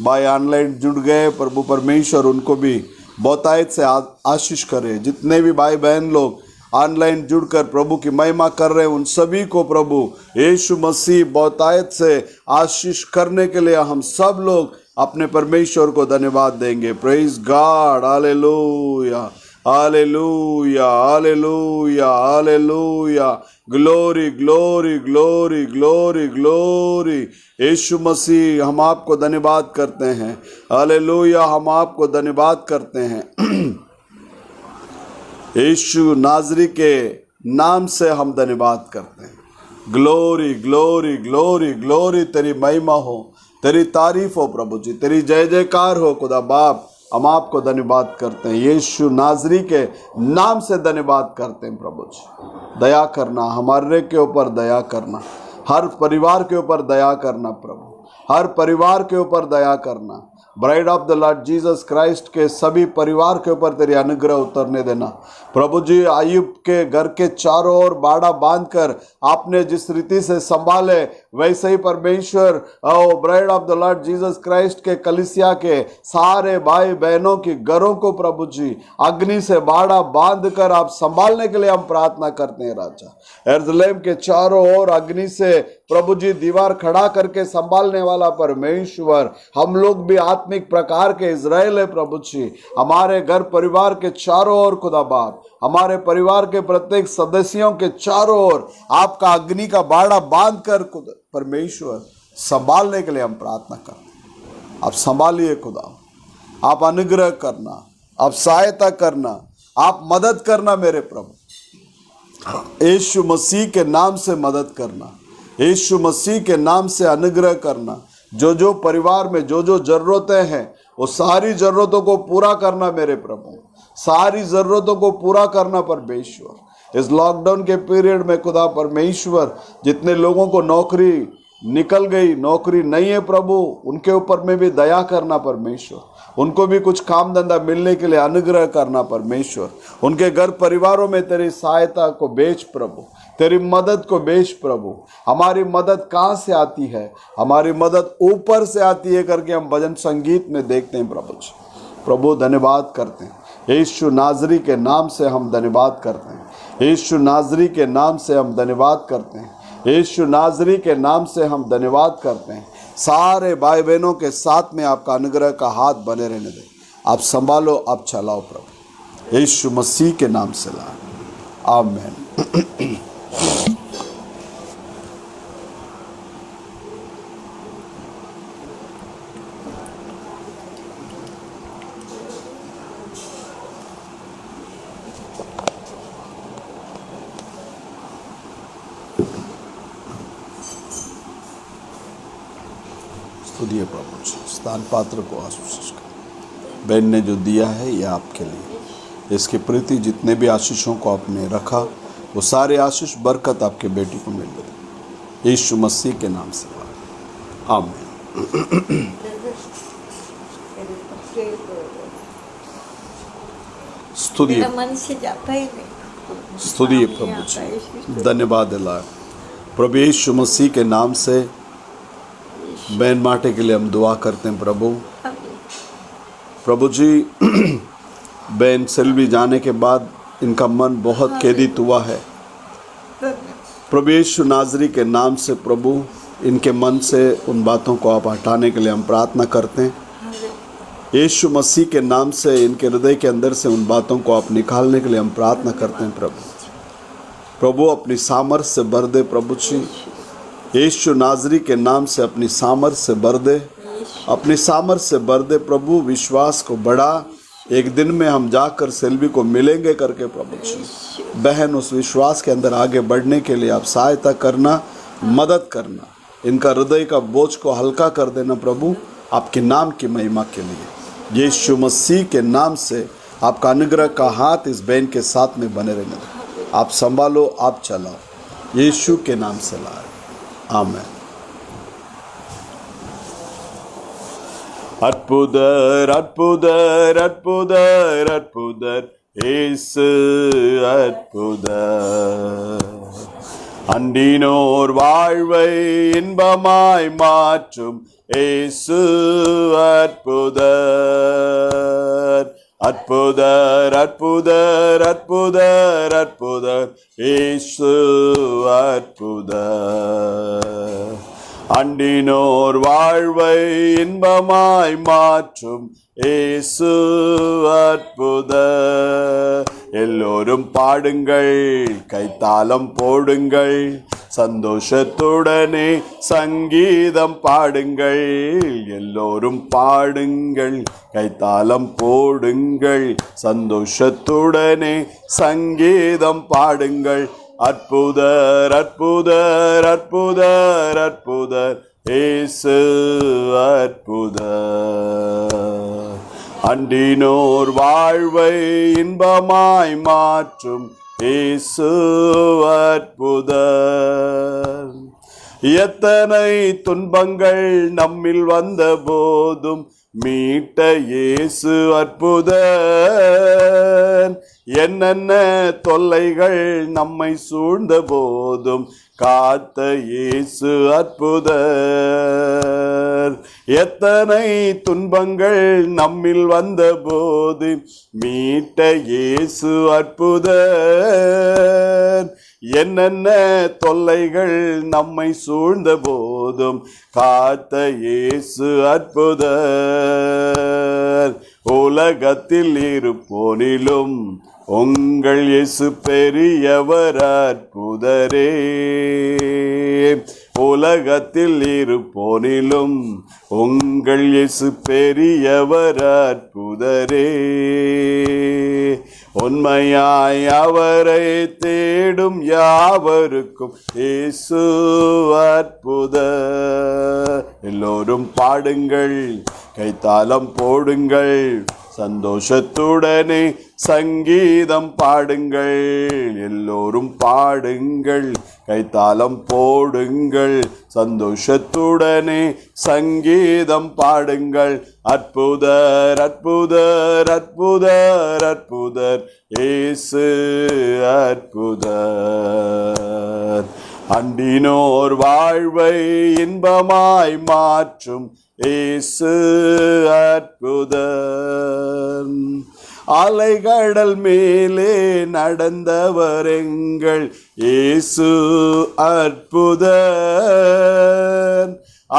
भाई ऑनलाइन जुड़ गए, प्रभु परमेश्वर उनको भी बहुतायत से आशीष करे। जितने भी भाई बहन लोग ऑनलाइन जुड़कर प्रभु की महिमा कर रहे हैं, उन सभी को प्रभु यीशु मसीह बहुतायत से आशीष करने के लिए हम सब लोग अपने परमेश्वर को धन्यवाद देंगे। Praise God, hallelujah, hallelujah, hallelujah, hallelujah. Glory glory glory glory glory. यीशु मसीह हम आपको धन्यवाद करते हैं। हालेलुया, हम आपको धन्यवाद करते हैं। यीशु नाजरी के नाम से हम धन्यवाद करते हैं। Glory glory glory glory. तेरी महिमा हो, तेरी तारीफ हो प्रभु जी, तेरी जय जयकार हो खुदा बाप। हम आपको धन्यवाद करते हैं। यीशु नाजरी के नाम से धन्यवाद करते हैं प्रभु जी। दया करना, हमारे के ऊपर दया करना, हर परिवार के ऊपर दया करना प्रभु, हर परिवार के ऊपर दया करना। Bride of the Lord Jesus Christ के सभी परिवार के ऊपर तेरी अनुग्रह उतरने देना प्रभु जी। अय्यूब के घर के चारों ओर बाड़ा बांधकर आपने जिस रीति से संभाले, वैसे ही परमेश्वर bride of the Lord Jesus Christ के कलीसिया के सारे भाई बहनों की घरों को प्रभु जी अग्नि से बाड़ा बांधकर आप संभालने के लिए हम प्रार्थना करते हैं राजा। यरूशलेम के चारों ओर अग्नि से प्रभु जी दीवार खड़ा करके संभालने वाला परमेश्वर, हम लोग भी आत्मिक प्रकार के इजराइल है प्रभु जी। हमारे घर परिवार के चारों ओर खुदा बाप, हमारे परिवार के प्रत्येक सदस्यों के चारों ओर आपका अग्नि का बाड़ा बांध कर परमेश्वर संभालने के लिए हम प्रार्थना करते हैं। आप संभालिए खुदा, आप अनुग्रह करना, आप सहायता करना, आप मदद करना मेरे प्रभु। यीशु मसीह के नाम से मदद करना, यीशु मसीह के नाम से अनुग्रह करना। जो जो परिवार में जो जो जरूरतें हैं, वो सारी जरूरतों को पूरा करना मेरे प्रभु, सारी जरूरतों को पूरा करना परमेश्वर। इस लॉकडाउन के पीरियड में खुदा परमेश्वर, जितने लोगों को नौकरी निकल गई, नौकरी नहीं है प्रभु, उनके ऊपर में भी दया करना परमेश्वर। उनको भी कुछ काम धंधा मिलने के लिए अनुग्रह करना परमेश्वर। उनके घर परिवारों में तेरी सहायता को भेज प्रभु, तेरी मदद को भेज प्रभु। हमारी मदद कहाँ से आती है? हमारी मदद ऊपर से आती है करके हम भजन संगीत में देखते हैं प्रभु जी। प्रभु धन्यवाद करते हैं। यीशु नाजरी के नाम से हम धन्यवाद करते हैं। यीशु नाजरी के नाम से हम धन्यवाद करते हैं। यीशु नाजरी के नाम से हम धन्यवाद करते हैं। सारे भाई बहनों के साथ में आपका अनुग्रह का हाथ बने रहने दें। आप संभालो, आप चलाओ प्रभु, यीशु मसीह के नाम से ला, आमीन। स्तुति प्रभु जी, स्थान पात्र को आशीष कर। बहन ने जो दिया है ये आपके लिए, इसके प्रति जितने भी आशीषों को आपने रखा वो सारे आशीष बरकत आपके बेटी को मिल गई, यीशु मसीह के नाम से आमीन। स्तुति मन से जाता ही नहीं। स्तुति प्रभु जी, धन्यवाद अल्लाह। प्रभु यीशु मसीह के नाम से बहन माटे के लिए हम दुआ करते हैं। प्रभु जी, बहन सेल्वी जाने के बाद इनका मन बहुत खेदित हुआ है। प्रभु यीशु नाजरी के नाम से प्रभु इनके मन से उन बातों को आप हटाने के लिए हम प्रार्थना करते हैं। यीशु मसीह के नाम से इनके हृदय के अंदर से उन बातों को आप निकालने के लिए हम प्रार्थना करते हैं। प्रभु अपनी सामर्थ से भर दे। प्रभु जी, यीशु नाजरी के नाम से अपनी सामर्थ से भर दे, अपनी सामर्थ से भर दे। प्रभु विश्वास को बढ़ा, एक दिन में हम जाकर सेल्वी को मिलेंगे करके प्रभु जी, बहन उस विश्वास के अंदर आगे बढ़ने के लिए आप सहायता करना, मदद करना, इनका हृदय का बोझ को हल्का कर देना प्रभु, आपके नाम की महिमा के लिए। यीशु मसीह के नाम से आपका अनुग्रह का हाथ इस बहन के साथ में बने रहने, आप संभालो, आप चलाओ, यीशु के नाम से लाए, आमेन। அற்புதர் அற்புதர் அற்புதர் அற்புதர் இயேசு அற்புதர், அண்டினோர் வாழ்வை இன்பமாய் மாற்றும் இயேசு அற்புதர், அற்புதர் அற்புதர் அற்புதர் அற்புதர் இயேசு அற்புதர், அண்டினோர் வாழ்வை இன்பமாய் மாற்றும் இயேசு அற்புதர். எல்லோரும் பாடுங்கள், கைத்தாளம் போடுங்கள், சந்தோஷத்துடனே சங்கீதம் பாடுங்கள். எல்லோரும் பாடுங்கள், கைத்தாளம் போடுங்கள், சந்தோஷத்துடனே சங்கீதம் பாடுங்கள். அற்புதர் அற்புதர் அற்புதர் அற்புதர் இயேசு அற்புதர், அண்டினோர் வாழ்வை இன்பமாய் மாற்றும் இயேசு அற்புதர். எத்தனை துன்பங்கள் நம்மில் வந்த போதும் மீட்ட இயேசு அற்புதர், என்னென்ன தொல்லைகள் நம்மை சூழ்ந்த போதும் காத்த இயேசு அற்புதர். எத்தனை துன்பங்கள் நம்மில் வந்த போது மீட்ட இயேசு அற்புதர், என்னென்ன தொல்லைகள் நம்மை சூழ்ந்த போதும் காத்த இயேசு அற்புதர். உலகத்தில் இருப்போனிலும் உங்கள் இயேசு பெரியவர் அற்புதரே, உலகத்தில் இருப்போனிலும் உங்கள் இயேசு பெரியவர் அற்புதரே. உண்மையாய் அவரை தேடும் யாவருக்கும் இயேசு அற்புதர். எல்லோரும் பாடுங்கள், கைத்தாளம் போடுங்கள், சந்தோஷத்துடனே சங்கீதம் பாடுங்கள். எல்லோரும் பாடுங்கள், கைத்தாளம் போடுங்கள், சந்தோஷத்துடனே சங்கீதம் பாடுங்கள். அற்புதர் அற்புதர் அற்புதர் அற்புதர் இயேசு அற்புதர், அண்டினோர் வாழ்வை இன்பமாய் மாற்றும் இயேசு அற்புதர். அலைகடல் மேலே நடந்தவர் எங்கள் இயேசு அற்புதர்,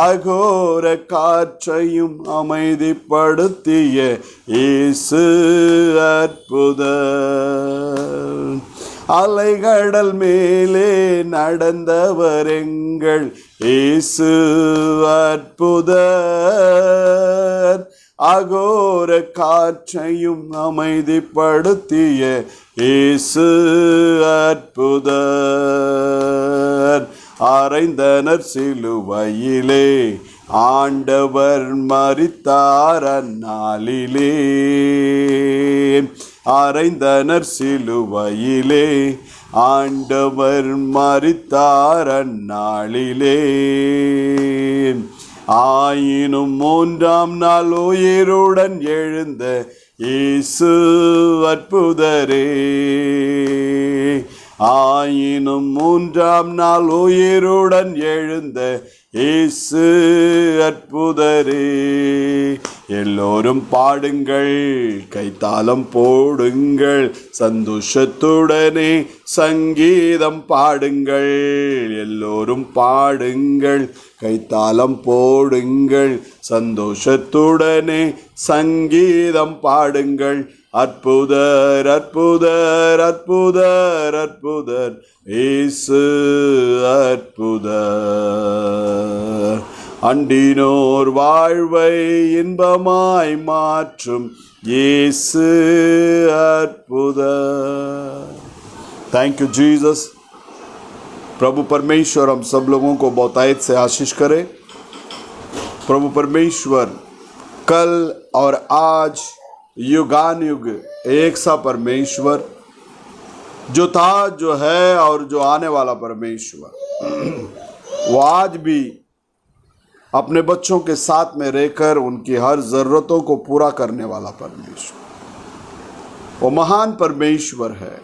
அகோர காற்றையும் அமைதிப்படுத்திய இயேசு அற்புதர். அலைகடல் மேலே நடந்தவர் எங்கள் இயேசு அற்புதர், அகோர காற்றையும் அமைதிப்படுத்திய இயேசு அற்புதர். அறைந்தனர் சிலுவையிலே ஆண்டவர் மரித்தார் அந்நாளிலே, அறைந்தனர் சிலுவையிலே. ஆண்டவர் மரித்தார் அந்நாளிலே, ஆயினும் மூன்றாம் நாள் உயிருடன் எழுந்த இயேசு அற்புதரே. ஆயினும் மூன்றாம் நாள் உயிருடன் எழுந்த இயேசு அற்புதரே. எல்லோரும் பாடுங்கள், கைத்தாளம் போடுங்கள், சந்தோஷத்துடனே சங்கீதம் பாடுங்கள். எல்லோரும் பாடுங்கள், கைத்தாளம் போடுங்கள், சந்தோஷத்துடனே சங்கீதம் பாடுங்கள். அற்புதர் அற்புதர் அற்புதர் அற்புதர் இயேசு அற்புதர். அண்டினோர் வாழ்வை இன்பமாய் மாற்றும் இயேசு அற்புதர். Thank you Jesus. प्रभु परमेश्वर हम सब लोगों को बहुतायत से आशीष करे. प्रभु परमेश्वर कल और आज युगान युग एक सा परमेश्वर, जो था, जो है और जो आने वाला परमेश्वर, वो आज भी अपने बच्चों के साथ में रहकर उनकी हर जरूरतों को पूरा करने वाला परमेश्वर, वो महान परमेश्वर है.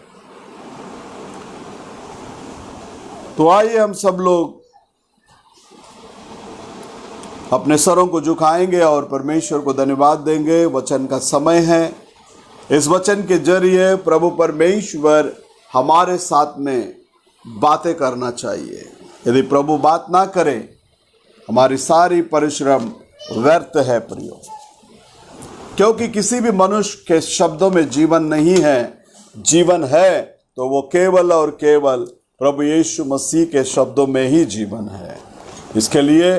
तो आइए हम सब लोग अपने सरों को झुकाएंगे और परमेश्वर को धन्यवाद देंगे. वचन का समय है. इस वचन के जरिए प्रभु परमेश्वर हमारे साथ में बातें करना चाहिए. यदि प्रभु बात ना करे, हमारी सारी परिश्रम व्यर्थ है प्रियो, क्योंकि किसी भी मनुष्य के शब्दों में जीवन नहीं है. जीवन है तो वो केवल और केवल प्रभु यीशु मसीह के शब्दों में ही जीवन है. इसके लिए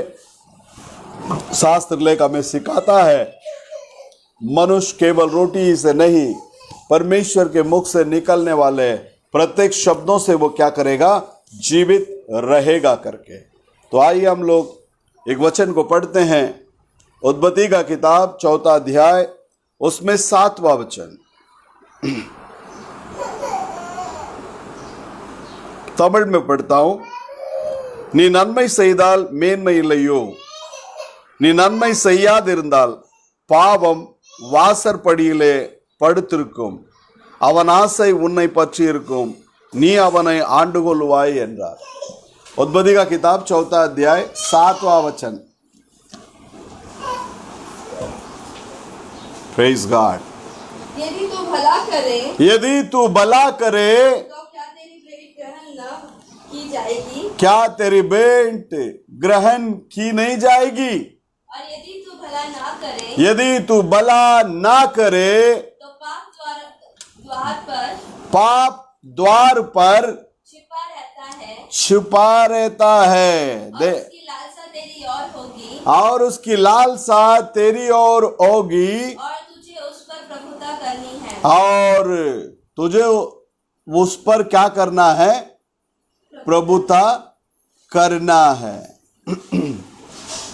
शास्त्र लेख हमें सिखाता है, मनुष्य केवल रोटी से नहीं, परमेश्वर के मुख से निकलने वाले प्रत्येक शब्दों से वो क्या करेगा, जीवित रहेगा करके. तो आइए हम लोग एक वचन को पढ़ते हैं. उत्पत्ति का किताब 4 अध्याय, उसमें 7वां वचन. தமிழ் में पढ़ता हूं. நீ நன்மை செய்தால் மேன்மை இல்லையோ, நீ நன்மை செய்யாதிருந்தால் பாவம் வாசற்படியிலே படுத்திருக்கும், அவன் ஆசை உன்னை பற்றி இருக்கும், நீ அவனை ஆண்டு கொள்வாய் என்றார். उत्पत्ति का किताब 4 अध्याय 7वां वचन. Praise God. यदि तू भला करे, यदि तू भला करे तो क्या तेरी भेंट ग्रहण न की जाएगी, क्या तेरी भेंट ग्रहण की नहीं जाएगी. और यदि तू भला ना करे, यदि तू भला ना करे तो पाप द्वार पर छिपा रहता है, छुपा रहता है. और उसकी लालसा तेरी ओर होगी, और उसकी लालसा तेरी ओर होगी, और तुझे उस पर प्रभुता करनी है, और तुझे उस पर क्या करना है, प्रभुता करना है.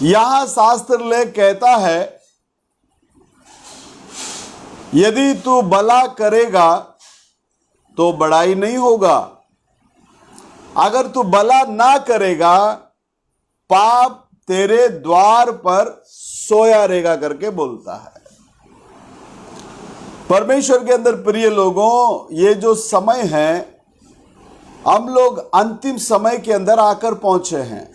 यहां शास्त्र लेख कहता है, यदि तू भला करेगा तो बड़ाई नहीं होगा, अगर तू भला ना करेगा पाप तेरे द्वार पर सोया रहेगा करके बोलता है. परमेश्वर के अंदर प्रिय लोगों, ये जो समय है, हम लोग अंतिम समय के अंदर आकर पहुंचे हैं.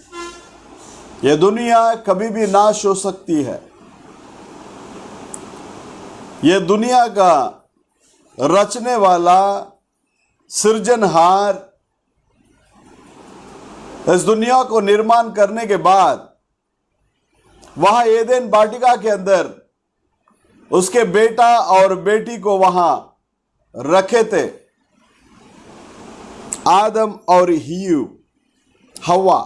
यह दुनिया कभी भी नाश हो सकती है. यह दुनिया का रचने वाला सृजनहार इस दुनिया को निर्माण करने के बाद वहां एदेन वाटिका के अंदर उसके बेटा और बेटी को वहां रखे थे, आदम और हवा.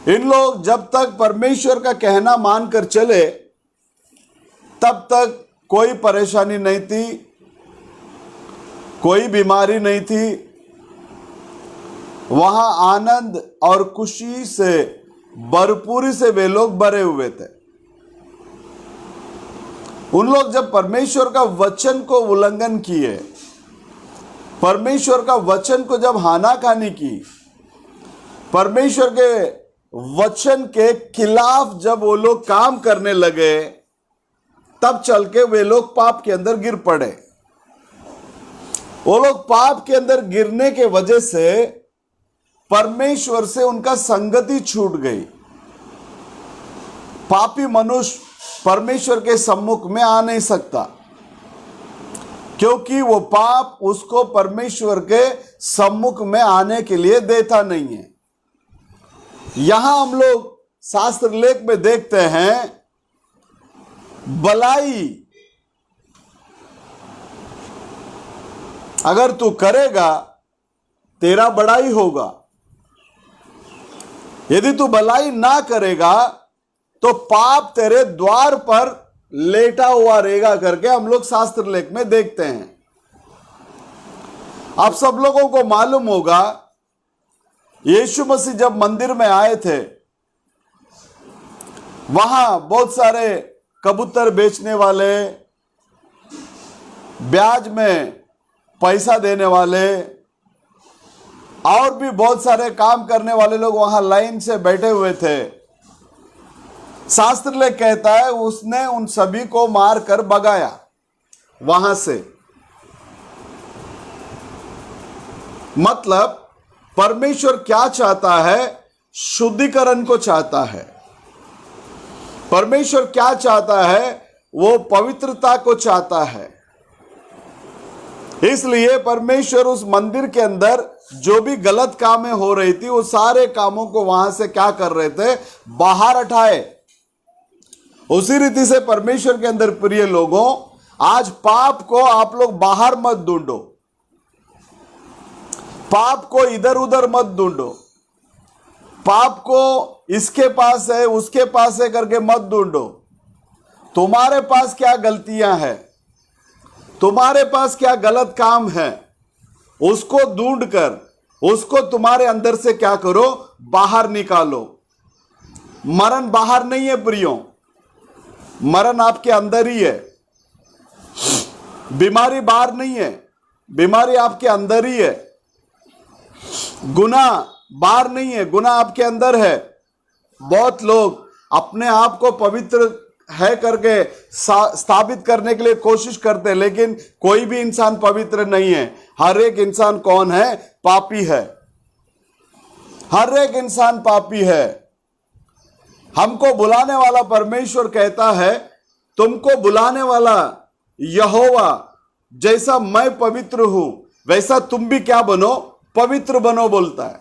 इन लोग जब तक परमेश्वर का कहना मानकर चले तब तक कोई परेशानी नहीं थी, कोई बीमारी नहीं थी. वहां आनंद और खुशी से भरपूरी से वे लोग भरे हुए थे। उन लोग जब परमेश्वर का वचन को उल्लंघन किए, परमेश्वर का वचन को जब हानाकानी की, परमेश्वर के वचन के खिलाफ जब वो लोग काम करने लगे, तब चल के वे लोग पाप के अंदर गिर पड़े। वो लोग पाप के अंदर गिरने के वजह से परमेश्वर से उनका संगति छूट गई। पापी मनुष्य परमेश्वर के सम्मुख में आ नहीं सकता, क्योंकि वो पाप उसको परमेश्वर के सम्मुख में आने के लिए देता नहीं है। यहां हम लोग शास्त्र लेख में देखते हैं, भलाई अगर तू करेगा तेरा बड़ाई होगा, यदि तू भलाई ना करेगा तो पाप तेरे द्वार पर लेटा हुआ रहेगा करके हम लोग शास्त्र लेख में देखते हैं। आप सब लोगों को मालूम होगा, यीशु मसीह जब मंदिर में आए थे, वहां बहुत सारे कबूतर बेचने वाले, ब्याज में पैसा देने वाले और भी बहुत सारे काम करने वाले लोग वहां लाइन से बैठे हुए थे। शास्त्र लेख कहता है उसने उन सभी को मार कर भगाया वहां से। मतलब परमेश्वर क्या चाहता है? शुद्धिकरण को चाहता है। परमेश्वर क्या चाहता है? वो पवित्रता को चाहता है। इसलिए परमेश्वर उस मंदिर के अंदर जो भी गलत कामें हो रही थी, वो सारे कामों को वहां से क्या कर रहे थे? बाहर हटाए। उसी रीति से परमेश्वर के अंदर प्रिय लोगों, आज पाप को आप लोग बाहर मत ढूंढो, पाप को इधर उधर मत ढूंढो, पाप को इसके पास है उसके पास है करके मत ढूंढो। तुम्हारे पास क्या गलतियां हैं, तुम्हारे पास क्या गलत काम है, उसको ढूंढकर उसको तुम्हारे अंदर से क्या करो? बाहर निकालो। मरण बाहर नहीं है प्रियो, मरण आपके अंदर ही है। बीमारी बाहर नहीं है, बीमारी आपके अंदर ही है। गुनाह बाहर नहीं है, गुनाह आपके अंदर है। बहुत लोग अपने आप को पवित्र है करके स्थापित करने के लिए कोशिश करते हैं, लेकिन कोई भी इंसान पवित्र नहीं है। हर एक इंसान कौन है? पापी है। हर एक इंसान पापी है। हमको बुलाने वाला परमेश्वर कहता है, तुमको बुलाने वाला यहोवा जैसा मैं पवित्र हूं वैसा तुम भी क्या बनो? पवित्र बनो बोलता है।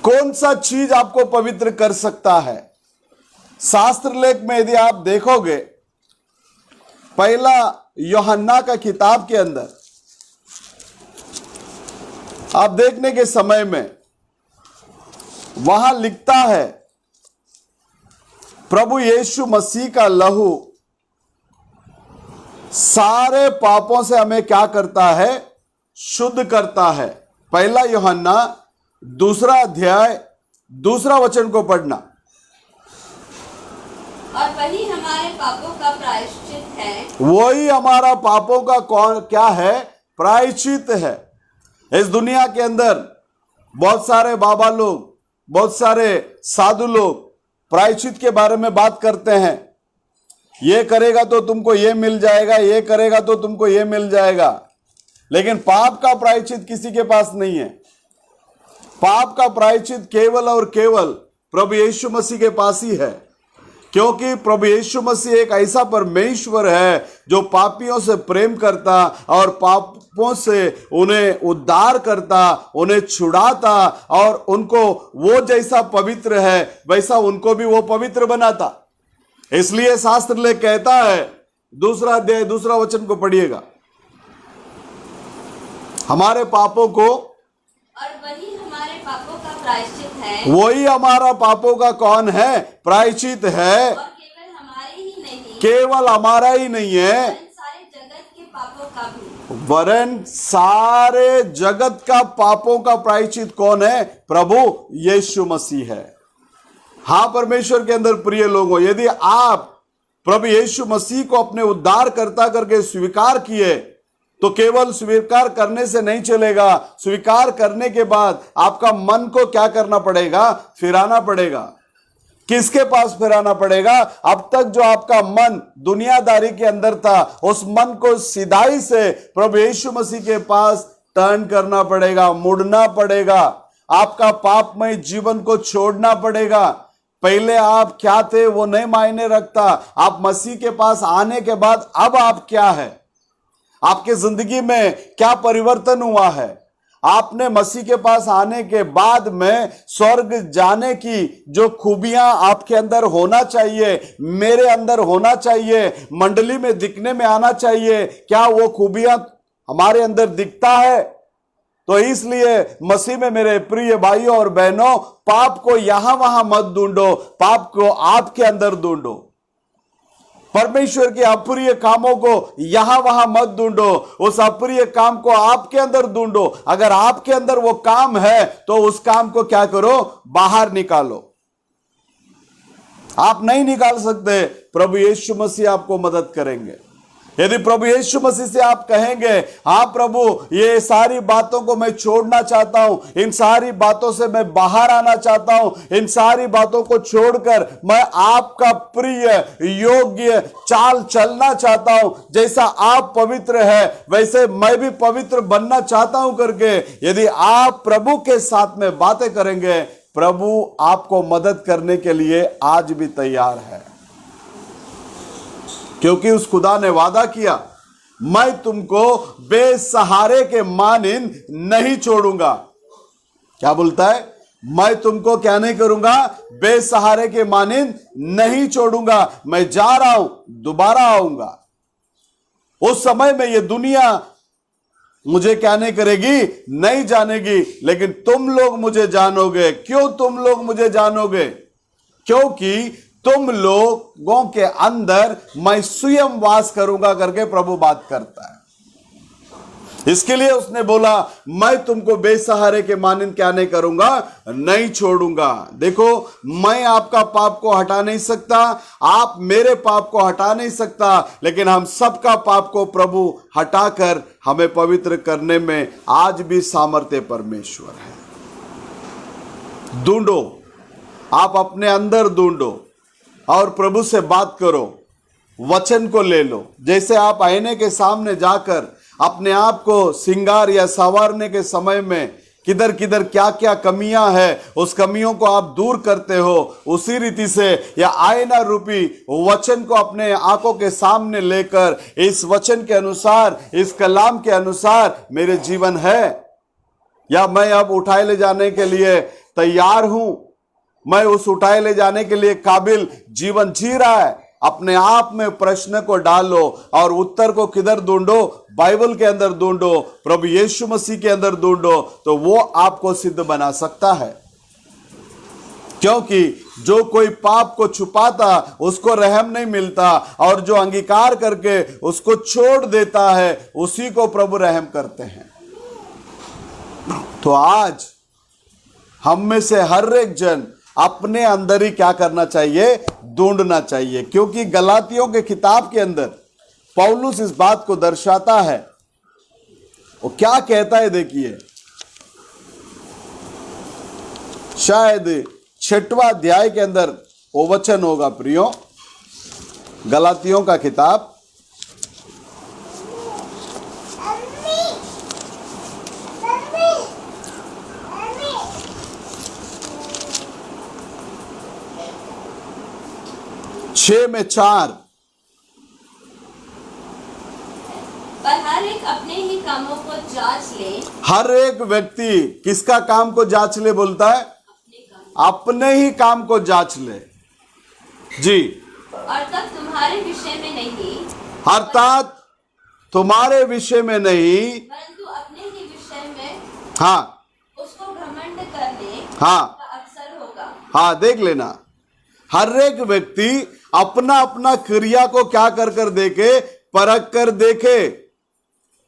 कौन सा चीज आपको पवित्र कर सकता है? शास्त्र लेख में यदि आप देखोगे, पहला यूहन्ना का किताब के अंदर आप देखने के समय में वहां लिखता है, प्रभु यीशु मसीह का लहू सारे पापों से हमें क्या करता है? शुद्ध करता है। पहला यूहन्ना 2 अध्याय 2 वचन को पढ़ना। और वही हमारे पापों का प्रायश्चित है। वही हमारा पापों का कौन क्या है? प्रायश्चित है। इस दुनिया के अंदर बहुत सारे बाबा लोग, बहुत सारे साधु लोग प्रायश्चित के बारे में बात करते हैं। ये करेगा तो तुमको ये मिल जाएगा, ये करेगा तो तुमको ये मिल जाएगा, लेकिन पाप का प्रायश्चित किसी के पास नहीं है। पाप का प्रायश्चित केवल और केवल प्रभु यीशु मसीह के पास ही है, क्योंकि प्रभु यीशु मसीह एक ऐसा परमेश्वर है जो पापियों से प्रेम करता और पापों से उन्हें उद्धार करता, उन्हें छुड़ाता और उनको वो जैसा पवित्र है वैसा उनको भी वो पवित्र बनाता। इसलिए शास्त्र लेख कहता है, 2 अध्याय 2 वचन को पढ़िएगा, हमारे पापों को, और वही हमारे पापों का प्रायश्चित है। वही हमारा पापों का कौन है? प्रायश्चित है। और केवल हमारे ही नहीं, केवल हमारा ही नहीं है, वरन सारे जगत के पापों का भी। वरन सारे जगत का पापों का प्रायश्चित कौन है? प्रभु यीशु मसीह है। हाँ परमेश्वर के अंदर प्रिय लोगों, यदि आप प्रभु यीशु मसीह को अपने उद्धारकर्ता करके स्वीकार किए तो केवल स्वीकार करने से नहीं चलेगा। स्वीकार करने के बाद आपका मन को क्या करना पड़ेगा? फिराना पड़ेगा। किसके पास फिराना पड़ेगा? अब तक जो आपका मन दुनियादारी के अंदर था, उस मन को सीधाई से प्रभु यीशु मसीह के पास टर्न करना पड़ेगा, मुड़ना पड़ेगा। आपका पापमय जीवन को छोड़ना पड़ेगा। पहले आप क्या थे वो नहीं मायने रखता। आप मसीह के पास आने के बाद अब आप क्या है, आपके जिंदगी में क्या परिवर्तन हुआ है। आपने मसीह के पास आने के बाद में स्वर्ग जाने की जो खूबियां आपके अंदर होना चाहिए, मेरे अंदर होना चाहिए, मंडली में दिखने में आना चाहिए, क्या वो खूबियां हमारे अंदर दिखता है? तो इसलिए मसीह में मेरे प्रिय भाइयों और बहनों, पाप को यहां वहां मत ढूंढो, पाप को आपके अंदर ढूंढो। परमेश्वर के अप्रिय कामों को यहां वहां मत ढूंढो, उस अप्रिय काम को आपके अंदर ढूंढो। अगर आपके अंदर वो काम है तो उस काम को क्या करो? बाहर निकालो। आप नहीं निकाल सकते, प्रभु यीशु मसीह आपको मदद करेंगे। यदि प्रभु यीशु मसीह से आप कहेंगे, हाँ प्रभु ये सारी बातों को मैं छोड़ना चाहता हूं, इन सारी बातों से मैं बाहर आना चाहता हूं, इन सारी बातों को छोड़कर मैं आपका प्रिय योग्य चाल चलना चाहता हूं, जैसा आप पवित्र है वैसे मैं भी पवित्र बनना चाहता हूं करके यदि आप प्रभु के साथ में बातें करेंगे, प्रभु आपको मदद करने के लिए आज भी तैयार है। क्योंकि उस खुदा ने वादा किया, मैं तुमको बेसहारे के मानिंद नहीं छोड़ूंगा। क्या बोलता है? मैं तुमको क्या नहीं करूंगा? बेसहारे के मानिंद नहीं छोड़ूंगा। मैं जा रहा हूं, दोबारा आऊंगा। उस समय में ये दुनिया मुझे क्या नहीं करेगी? नहीं जानेगी, लेकिन तुम लोग मुझे जानोगे। क्यों तुम लोग मुझे जानोगे? क्योंकि तुम लोगों के अंदर मैं स्वयं वास करूंगा करके प्रभु बात करता है। इसके लिए उसने बोला, मैं तुमको बेसहारे के मानिंद क्या नहीं करूंगा? नहीं छोड़ूंगा। देखो, मैं आपका पाप को हटा नहीं सकता, आप मेरे पाप को हटा नहीं सकता, लेकिन हम सबका पाप को प्रभु हटाकर हमें पवित्र करने में आज भी सामर्थ्य परमेश्वर है। ढूंढो, आप अपने अंदर ढूंढो और प्रभु से बात करो, वचन को ले लो। जैसे आप आईने के सामने जाकर अपने आप को श्रृंगार या संवारने के समय में किधर किधर क्या क्या कमियां हैं, उस कमियों को आप दूर करते हो, उसी रीति से या आईना रूपी वचन को अपने आंखों के सामने लेकर इस वचन के अनुसार, इस कलाम के अनुसार मेरे जीवन है, या मैं अब उठाए ले जाने के लिए तैयार हूं, मैं उस उठाए ले जाने के लिए काबिल जीवन जी रहा है। अपने आप में प्रश्न को डालो और उत्तर को किधर ढूंढो? बाइबल के अंदर ढूंढो, प्रभु यीशु मसीह के अंदर ढूंढो, तो वो आपको सिद्ध बना सकता है। क्योंकि जो कोई पाप को छुपाता उसको रहम नहीं मिलता, और जो अंगीकार करके उसको छोड़ देता है उसी को प्रभु रहम करते हैं। तो आज हम में से हर एक जन अपने अंदर ही क्या करना चाहिए? ढूंढना चाहिए। क्योंकि गलातियों के किताब के अंदर पौलुस इस बात को दर्शाता है। वो क्या कहता है देखिए, शायद 6वां अध्याय के अंदर वो वचन होगा प्रियो, गलातियों का किताब 6:4। पर हर एक अपने ही कामों को जांच ले। हर एक व्यक्ति किसका काम को जांच ले बोलता है? अपने ही काम को जांच ले जी। और तब तुम्हारे विषय में नहीं, अर्थात तुम्हारे विषय में नहीं, परंतु अपने ही विषय में हाँ उसको घमंड करने हाँ का अवसर होगा। हाँ, देख लेना, हर एक व्यक्ति अपना अपना क्रिया को क्या कर कर देखे, परख कर देखे,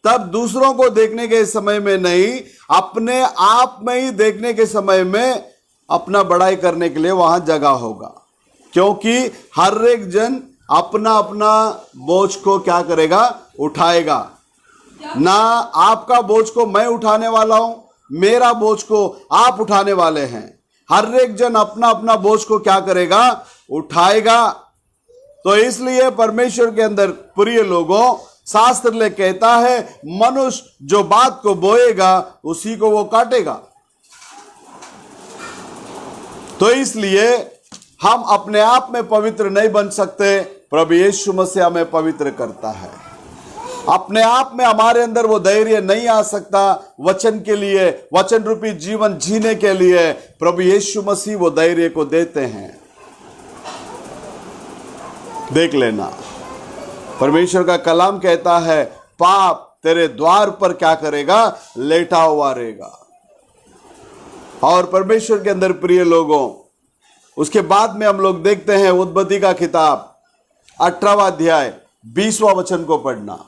तब दूसरों को देखने के समय में नहीं, अपने आप में ही देखने के समय में अपना बड़ाई करने के लिए वहां जगह होगा, क्योंकि हर एक जन अपना अपना बोझ को क्या करेगा, उठाएगा। ना आपका बोझ को मैं उठाने वाला हूं, मेरा बोझ को आप उठाने वाले हैं। हर एक जन अपना अपना बोझ को क्या करेगा, उठाएगा। तो इसलिए परमेश्वर के अंदर प्रिय लोगों, शास्त्र ले कहता है मनुष्य जो बात को बोएगा उसी को वो काटेगा। तो इसलिए हम अपने आप में पवित्र नहीं बन सकते, प्रभु यीशु मसीह हमें पवित्र करता है। अपने आप में हमारे अंदर वो धैर्य नहीं आ सकता वचन के लिए, वचन रूपी जीवन जीने के लिए प्रभु यीशु मसीह वो धैर्य को देते हैं। देख लेना, परमेश्वर का कलाम कहता है पाप तेरे द्वार पर क्या करेगा, लेटा हुआ रहेगा। और परमेश्वर के अंदर प्रिय लोगों, उसके बाद में हम लोग देखते हैं उत्पत्ति का किताब 18वां अध्याय 20वां वचन को पढ़ना।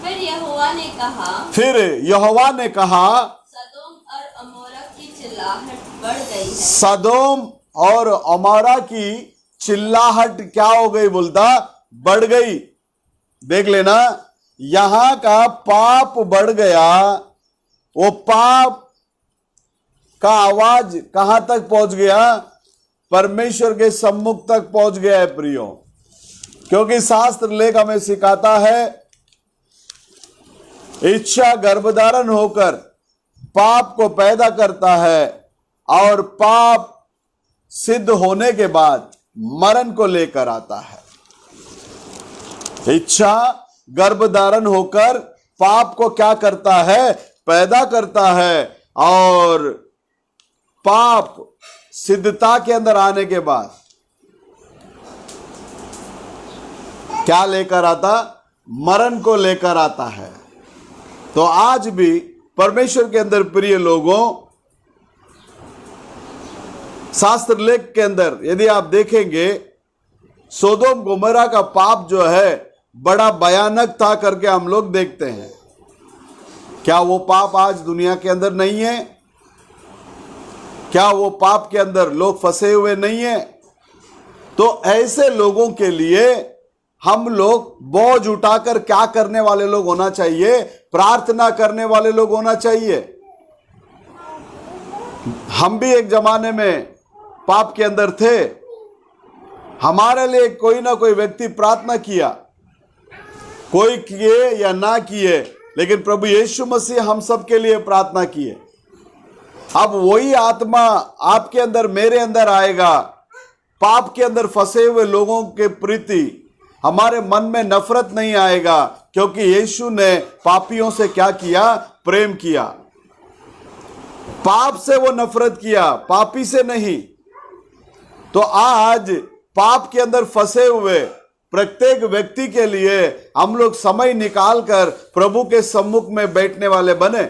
फिर यहोवा ने कहा सदोम और अमोरा की चिल्लाहट बढ़ गई है। सदोम और अमोरा की चिल्लाहट क्या हो गई, बोलता बढ़ गई। देख लेना, यहां का पाप बढ़ गया। वो पाप का आवाज कहां तक पहुंच गया, परमेश्वर के सम्मुख तक पहुंच गया है प्रियो। क्योंकि शास्त्र लेख हमें सिखाता है इच्छा गर्भधारण होकर पाप को पैदा करता है और पाप सिद्ध होने के बाद मरण को लेकर आता है। इच्छा गर्भधारण होकर पाप को क्या करता है, पैदा करता है, और पाप सिद्धता के अंदर आने के बाद क्या लेकर आता, मरण को लेकर आता है। तो आज भी परमेश्वर के अंदर प्रिय लोगों, शास्त्र लेख के अंदर यदि आप देखेंगे सोदोम गोमोरा का पाप जो है बड़ा भयानक था करके हम लोग देखते हैं। क्या वो पाप आज दुनिया के अंदर नहीं है? क्या वो पाप के अंदर लोग फंसे हुए नहीं है? तो ऐसे लोगों के लिए हम लोग बोझ उठाकर क्या करने वाले लोग होना चाहिए, प्रार्थना करने वाले लोग होना चाहिए। हम भी एक जमाने में पाप के अंदर थे, हमारे लिए कोई ना कोई व्यक्ति प्रार्थना किया, कोई किए या ना किए, लेकिन प्रभु यीशु मसीह हम सब के लिए प्रार्थना किए। अब वही आत्मा आपके अंदर मेरे अंदर आएगा। पाप के अंदर फंसे हुए लोगों के प्रति हमारे मन में नफरत नहीं आएगा, क्योंकि यीशु ने पापियों से क्या किया, प्रेम किया। पाप से वो नफरत किया, पापी से नहीं। तो आज पाप के अंदर फंसे हुए प्रत्येक व्यक्ति के लिए हम लोग समय निकालकर प्रभु के सम्मुख में बैठने वाले बने।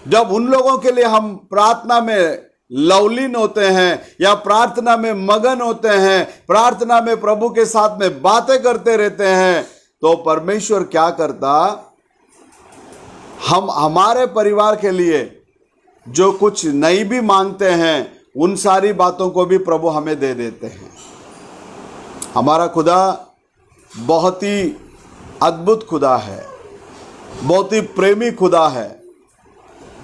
जब उन लोगों के लिए हम प्रार्थना में लवलीन होते हैं या प्रार्थना में मगन होते हैं, प्रार्थना में प्रभु के साथ में बातें करते रहते हैं, तो परमेश्वर क्या करता, हम हमारे परिवार के लिए जो कुछ नहीं भी मांगते हैं उन सारी बातों को भी प्रभु हमें दे देते हैं। हमारा खुदा बहुत ही अद्भुत खुदा है, बहुत ही प्रेमी खुदा है।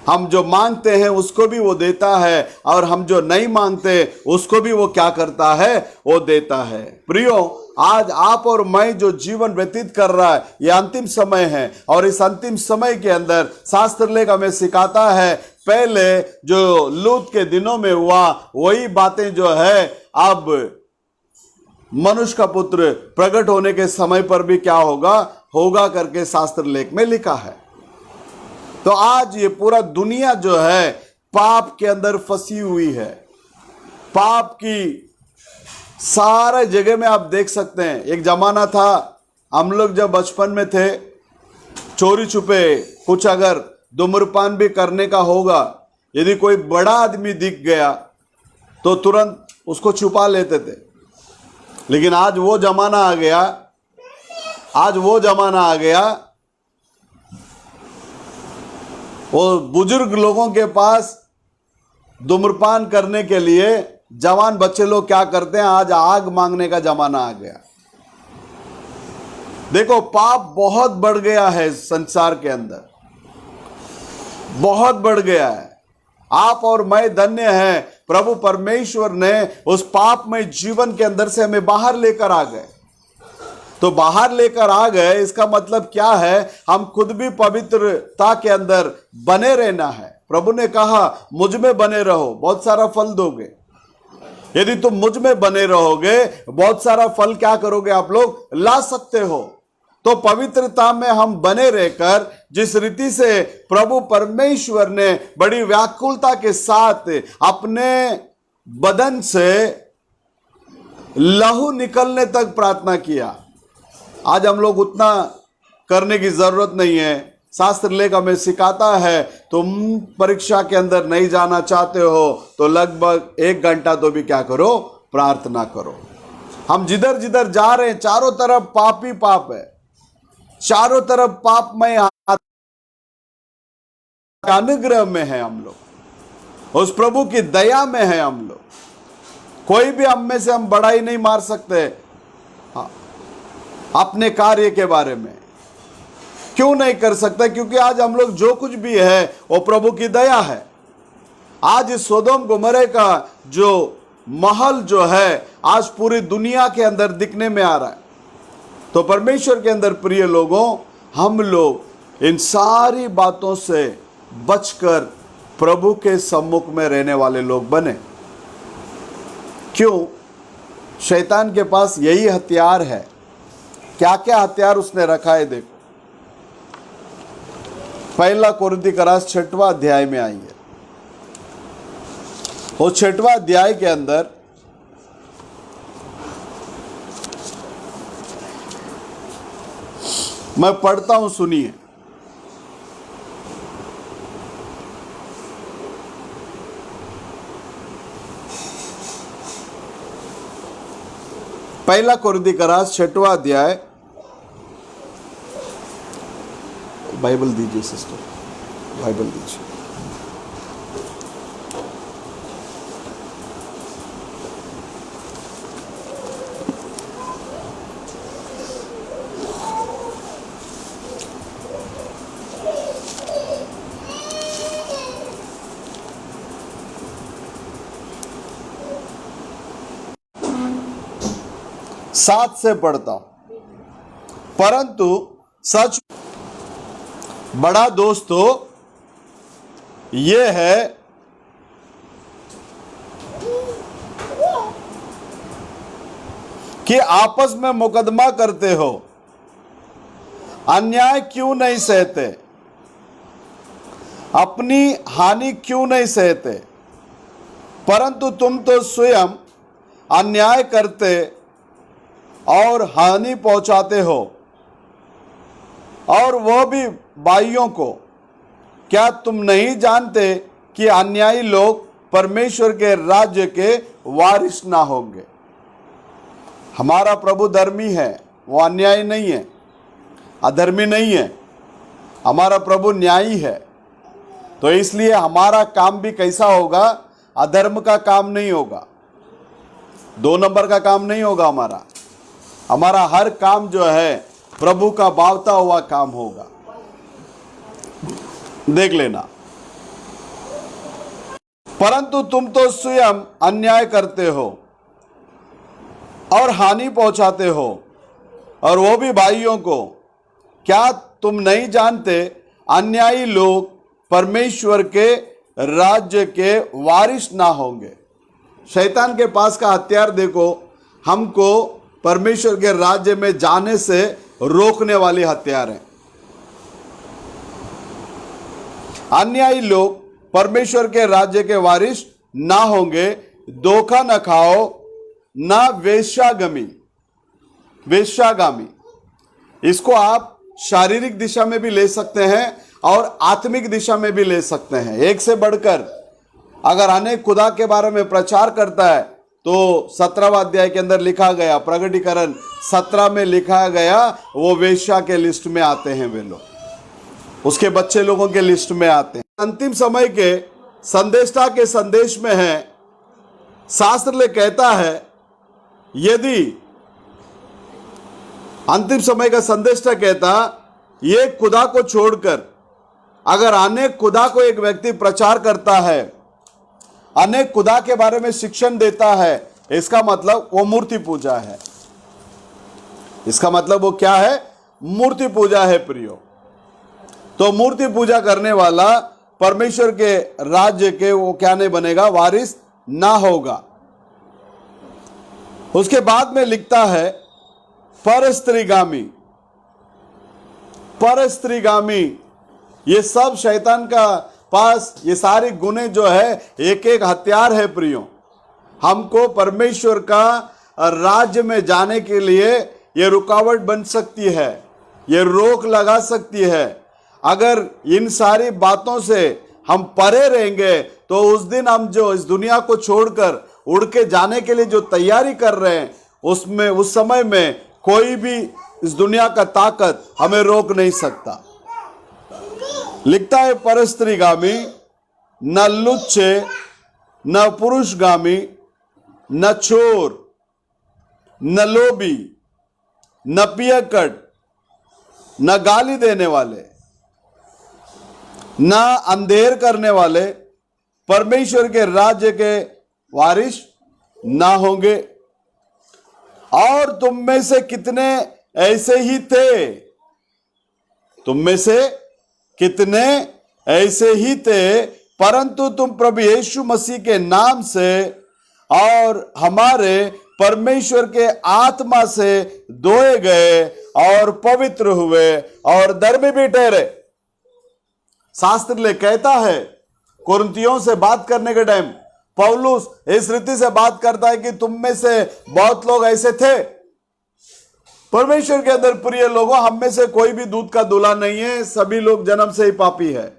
हम जो मांगते हैं उसको भी वो देता है, और हम जो नहीं मांगते उसको भी वो क्या करता है, वो देता है। प्रियो, आज आप और मैं जो जीवन व्यतीत कर रहा है ये अंतिम समय है, और इस अंतिम समय के अंदर शास्त्र लेख हमें सिखाता है पहले जो लूत के दिनों में हुआ वही बातें जो है अब मनुष्य का पुत्र प्रकट होने के समय पर भी क्या होगा करके शास्त्र लेख में लिखा है। तो आज ये पूरा दुनिया जो है पाप के अंदर फंसी हुई है। पाप की सारे जगह में आप देख सकते हैं। एक जमाना था, हम लोग जब बचपन में थे, चोरी छुपे कुछ अगर धूम्रपान भी करने का होगा, यदि कोई बड़ा आदमी दिख गया तो तुरंत उसको छुपा लेते थे। लेकिन आज वो जमाना आ गया, वो बुजुर्ग लोगों के पास धूम्रपान करने के लिए जवान बच्चे लोग क्या करते हैं, आज आग मांगने का जमाना आ गया। देखो, पाप बहुत बढ़ गया है संसार के अंदर, बहुत बढ़ गया है। आप और मैं धन्य हैं, प्रभु परमेश्वर ने उस पापमय जीवन के अंदर से हमें बाहर लेकर आ गए। तो बाहर लेकर आ गए, इसका मतलब क्या है, हम खुद भी पवित्रता के अंदर बने रहना है। प्रभु ने कहा मुझ में बने रहो, बहुत सारा फल दोगे। यदि तुम मुझ में बने रहोगे, बहुत सारा फल क्या करोगे, आप लोग ला सकते हो। तो पवित्रता में हम बने रहकर, जिस रीति से प्रभु परमेश्वर ने बड़ी व्याकुलता के साथ अपने बदन से लहू निकलने तक प्रार्थना किया, आज हम लोग उतना करने की जरूरत नहीं है। शास्त्र लेख हमें सिखाता है, तुम परीक्षा के अंदर नहीं जाना चाहते हो तो लगभग 1 घंटा तो भी क्या करो, प्रार्थना करो। हम जिधर जिधर जा रहे हैं चारों तरफ पाप ही पाप है, चारों तरफ पापमय अनुग्रह में है हम लोग, उस प्रभु की दया में है हम लोग। कोई भी हम में से हम बड़ाई नहीं मार सकते अपने कार्य के बारे में। क्यों नहीं कर सकते? क्योंकि आज हम लोग जो कुछ भी है वो प्रभु की दया है। आज इस सोदोम गोमोरा का जो महल जो है आज पूरी दुनिया के अंदर दिखने में आ रहा है। तो परमेश्वर के अंदर प्रिय लोगों, हम लोग इन सारी बातों से बचकर प्रभु के सम्मुख में रहने वाले लोग बने। क्यों? शैतान के पास यही हथियार है। क्या क्या हथियार उसने रखा है देखो। पहला कोरिन्थी का रास 6वां अध्याय में आइए। वो 6वां अध्याय के अंदर मैं पढ़ता हूं, सुनिए। पहला कोरिन्थी का रास 6वां अध्याय, बाइबल दीजिए सिस्टर, बाइबल दीजिए। सात से पढ़ता हूं। परंतु सच बड़ा दोस्त तो यह है कि आपस में मुकदमा करते हो, अन्याय क्यों नहीं सहते, अपनी हानि क्यों नहीं सहते, परंतु तुम तो स्वयं अन्याय करते और हानि पहुंचाते हो, और वह भी भाइयों को। क्या तुम नहीं जानते कि अन्यायी लोग परमेश्वर के राज्य के वारिस ना होंगे? हमारा प्रभु धर्मी है, वो अन्यायी नहीं है, अधर्मी नहीं है। हमारा प्रभु न्यायी है। तो इसलिए हमारा काम भी कैसा होगा? अधर्म का काम नहीं होगा, 2 नंबर का काम नहीं होगा। हमारा हर काम जो है प्रभु का भावता हुआ काम होगा। देख लेना। परंतु तुम तो स्वयं अन्याय करते हो और हानि पहुंचाते हो, और वो भी भाइयों को। क्या तुम नहीं जानते अन्यायी लोग परमेश्वर के राज्य के वारिस ना होंगे? शैतान के पास का हथियार देखो, हमको परमेश्वर के राज्य में जाने से रोकने वाली हथियार है। अन्यायी लोग परमेश्वर के राज्य के वारिस ना होंगे। धोखा न खाओ, ना वेश्यागामी। इसको आप शारीरिक दिशा में भी ले सकते हैं और आत्मिक दिशा में भी ले सकते हैं। एक से बढ़कर अगर अनेक खुदा के बारे में प्रचार करता है तो 17वां अध्याय के अंदर लिखा गया, प्रकटीकरण 17 में लिखा गया, वो वेश्या के लिस्ट में आते हैं वे लोग। उसके बच्चे लोगों के लिस्ट में आते हैं। अंतिम समय के संदेष्टा के संदेश में है, शास्त्र ले कहता है यदि अंतिम समय का संदेष्टा कहता ये खुदा को छोड़कर अगर अनेक खुदा को एक व्यक्ति प्रचार करता है, अनेक खुदा के बारे में शिक्षण देता है, इसका मतलब वो मूर्ति पूजा है। इसका मतलब वो क्या है? मूर्ति पूजा है प्रियो। तो मूर्ति पूजा करने वाला परमेश्वर के राज्य के वो क्या नहीं बनेगा? वारिस ना होगा। उसके बाद में लिखता है परस्त्रीगामी। परस्त्रीगामी ये सब शैतान का पास ये सारे गुने जो है एक एक हथियार है प्रियो। हमको परमेश्वर का राज्य में जाने के लिए ये रुकावट बन सकती है, ये रोक लगा सकती है। अगर इन सारी बातों से हम परे रहेंगे तो उस दिन हम जो इस दुनिया को छोड़कर उड़ के जाने के लिए जो तैयारी कर रहे हैं उसमें उस समय में कोई भी इस दुनिया का ताकत हमें रोक नहीं सकता। लिखता है परस्त्रीगामी, न लुच्चे, न पुरुषगामी, न चोर, न लोभी, न पियक्कड़, न गाली देने वाले, न अंधेर करने वाले परमेश्वर के राज्य के वारिस ना होंगे। और तुम में से कितने ऐसे ही थे, तुम में से कितने ऐसे ही थे, परंतु तुम प्रभु यीशु मसीह के नाम से और हमारे परमेश्वर के आत्मा से धोए गए और पवित्र हुए और धर्मी भी ठहरे। शास्त्र ले कहता है, कुरिन्थियों से बात करने के टाइम पौलुस इस रीति से बात करता है कि तुम में से बहुत लोग ऐसे थे। परमेश्वर के अंदर प्रिय लोगों, हम में से कोई भी दूध का दूल्हा नहीं है, सभी लोग जन्म से ही पापी है।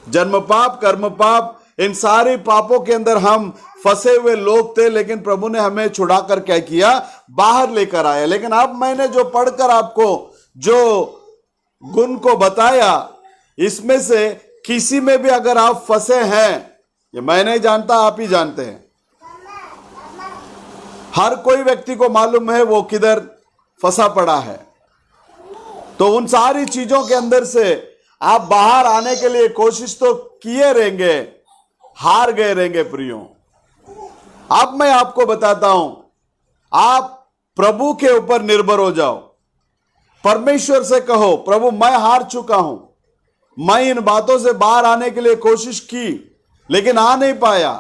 जन्म पाप, कर्म पाप, इन सारे पापों के अंदर हम फंसे हुए लोग थे, लेकिन प्रभु ने हमें छुड़ाकर क्या किया? बाहर लेकर आया। लेकिन अब मैंने जो पढ़कर आपको जो गुण को बताया, इसमें से किसी में भी अगर आप फंसे हैं, ये मैं नहीं जानता, आप ही जानते हैं। हर कोई व्यक्ति को मालूम है वो किधर फंसा पड़ा है। तो उन सारी चीजों के अंदर से आप बाहर आने के लिए कोशिश तो किए रहेंगे, हार गए रहेंगे प्रियो। अब मैं आपको बताता हूं, आप प्रभु के ऊपर निर्भर हो जाओ। परमेश्वर से कहो, प्रभु मैं हार चुका हूं, मैं इन बातों से बाहर आने के लिए कोशिश की लेकिन आ नहीं पाया।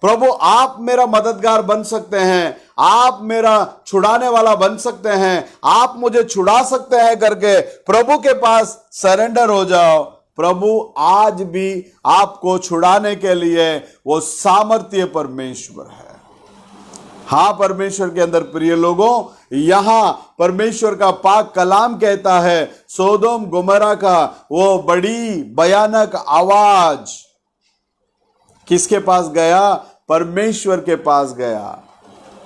प्रभु आप मेरा मददगार बन सकते हैं, आप मेरा छुड़ाने वाला बन सकते हैं, आप मुझे छुड़ा सकते हैं करके प्रभु के पास सरेंडर हो जाओ। प्रभु आज भी आपको छुड़ाने के लिए वो सामर्थ्य परमेश्वर है। हाँ, परमेश्वर के अंदर प्रिय लोगों, यहां परमेश्वर का पाक कलाम कहता है, सोदोम गुमरा का वो बड़ी भयानक आवाज किसके पास गया? परमेश्वर के पास गया।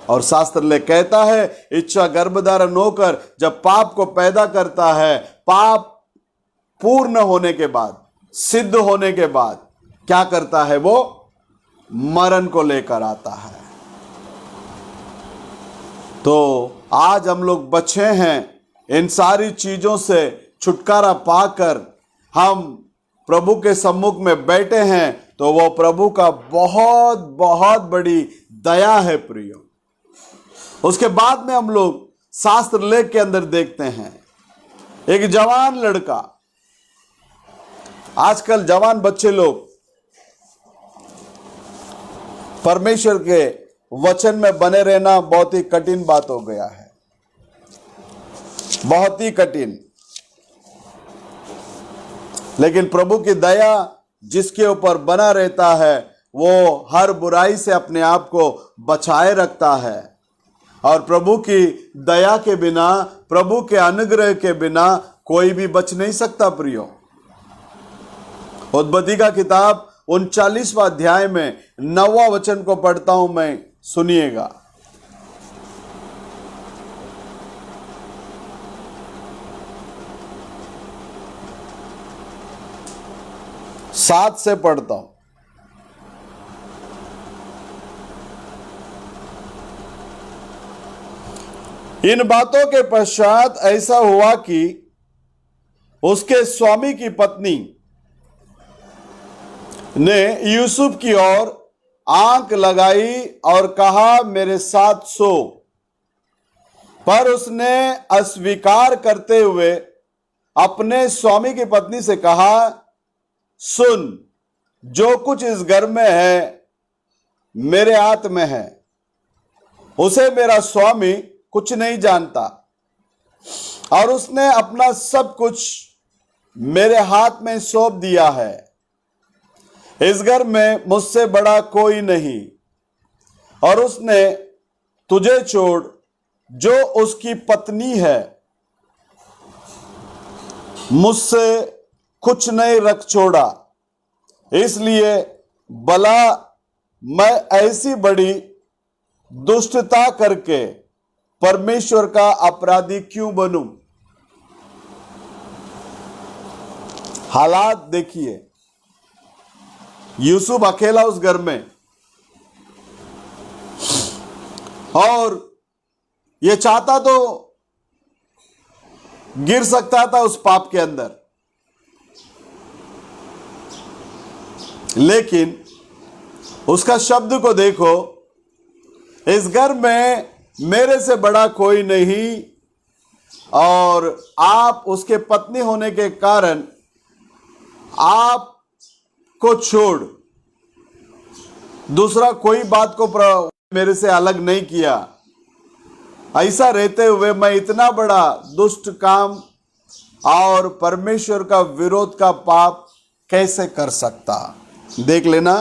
और शास्त्र ले कहता है, इच्छा गर्भधारण होकर जब पाप को पैदा करता है, पाप पूर्ण होने के बाद, सिद्ध होने के बाद क्या करता है? वो मरण को लेकर आता है। तो आज हम लोग बचे हैं, इन सारी चीजों से छुटकारा पाकर हम प्रभु के सम्मुख में बैठे हैं, तो वो प्रभु का बहुत बहुत बड़ी दया है प्रियो। उसके बाद में हम लोग शास्त्र लेख के अंदर देखते हैं, एक जवान लड़का, आजकल जवान बच्चे लोग परमेश्वर के वचन में बने रहना बहुत ही कठिन बात हो गया है, बहुत ही कठिन। लेकिन प्रभु की दया जिसके ऊपर बना रहता है, वो हर बुराई से अपने आप को बचाए रखता है। और प्रभु की दया के बिना, प्रभु के अनुग्रह के बिना कोई भी बच नहीं सकता प्रियो। उत्पत्ति का किताब 39वां अध्याय में 9वां वचन को पढ़ता हूं मैं, सुनिएगा। 7 से पढ़ता हूं। इन बातों के पश्चात ऐसा हुआ कि उसके स्वामी की पत्नी ने यूसुफ की ओर आंख लगाई और कहा, मेरे साथ सो। पर उसने अस्वीकार करते हुए अपने स्वामी की पत्नी से कहा, सुन, जो कुछ इस घर में है मेरे हाथ में है, उसे मेरा स्वामी कुछ नहीं जानता, और उसने अपना सब कुछ मेरे हाथ में सौंप दिया है। इस घर में मुझसे बड़ा कोई नहीं, और उसने तुझे छोड़ जो उसकी पत्नी है मुझसे कुछ नहीं रख छोड़ा। इसलिए भला मैं ऐसी बड़ी दुष्टता करके परमेश्वर का अपराधी क्यों बनूं? हालात देखिए, यूसुफ अकेला उस घर में, और ये चाहता तो गिर सकता था उस पाप के अंदर, लेकिन उसका शब्द को देखो, इस घर में मेरे से बड़ा कोई नहीं, और आप उसके पत्नी होने के कारण आप को छोड़ दूसरा कोई बात को मेरे से अलग नहीं किया। ऐसा रहते हुए मैं इतना बड़ा दुष्ट काम और परमेश्वर का विरोध का पाप कैसे कर सकता? देख लेना,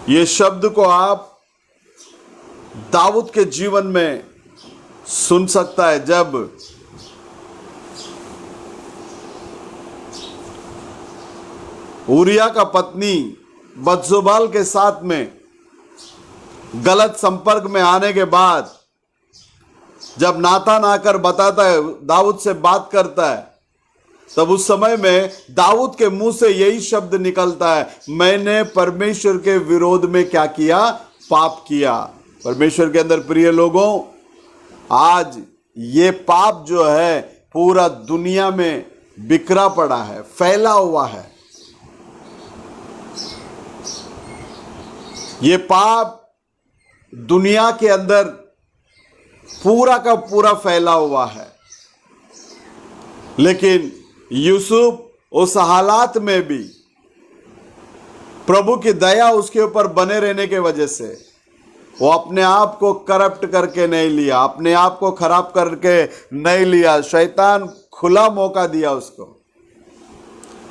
ये शब्द को आप दाऊद के जीवन में सुन सकता है, जब उरिया का पत्नी बत्सुबाल के साथ में गलत संपर्क में आने के बाद जब नातान आकर बताता है, दाऊद से बात करता है, तब उस समय में दाऊद के मुंह से यही शब्द निकलता है, मैंने परमेश्वर के विरोध में क्या किया? पाप किया। परमेश्वर के अंदर प्रिय लोगों, आज ये पाप जो है पूरा दुनिया में बिखरा पड़ा है, फैला हुआ है। ये पाप दुनिया के अंदर पूरा का पूरा फैला हुआ है, लेकिन यूसुफ उस हालात में भी प्रभु की दया उसके ऊपर बने रहने के वजह से वो अपने आप को करप्ट करके नहीं लिया, अपने आप को खराब करके नहीं लिया। शैतान खुला मौका दिया उसको,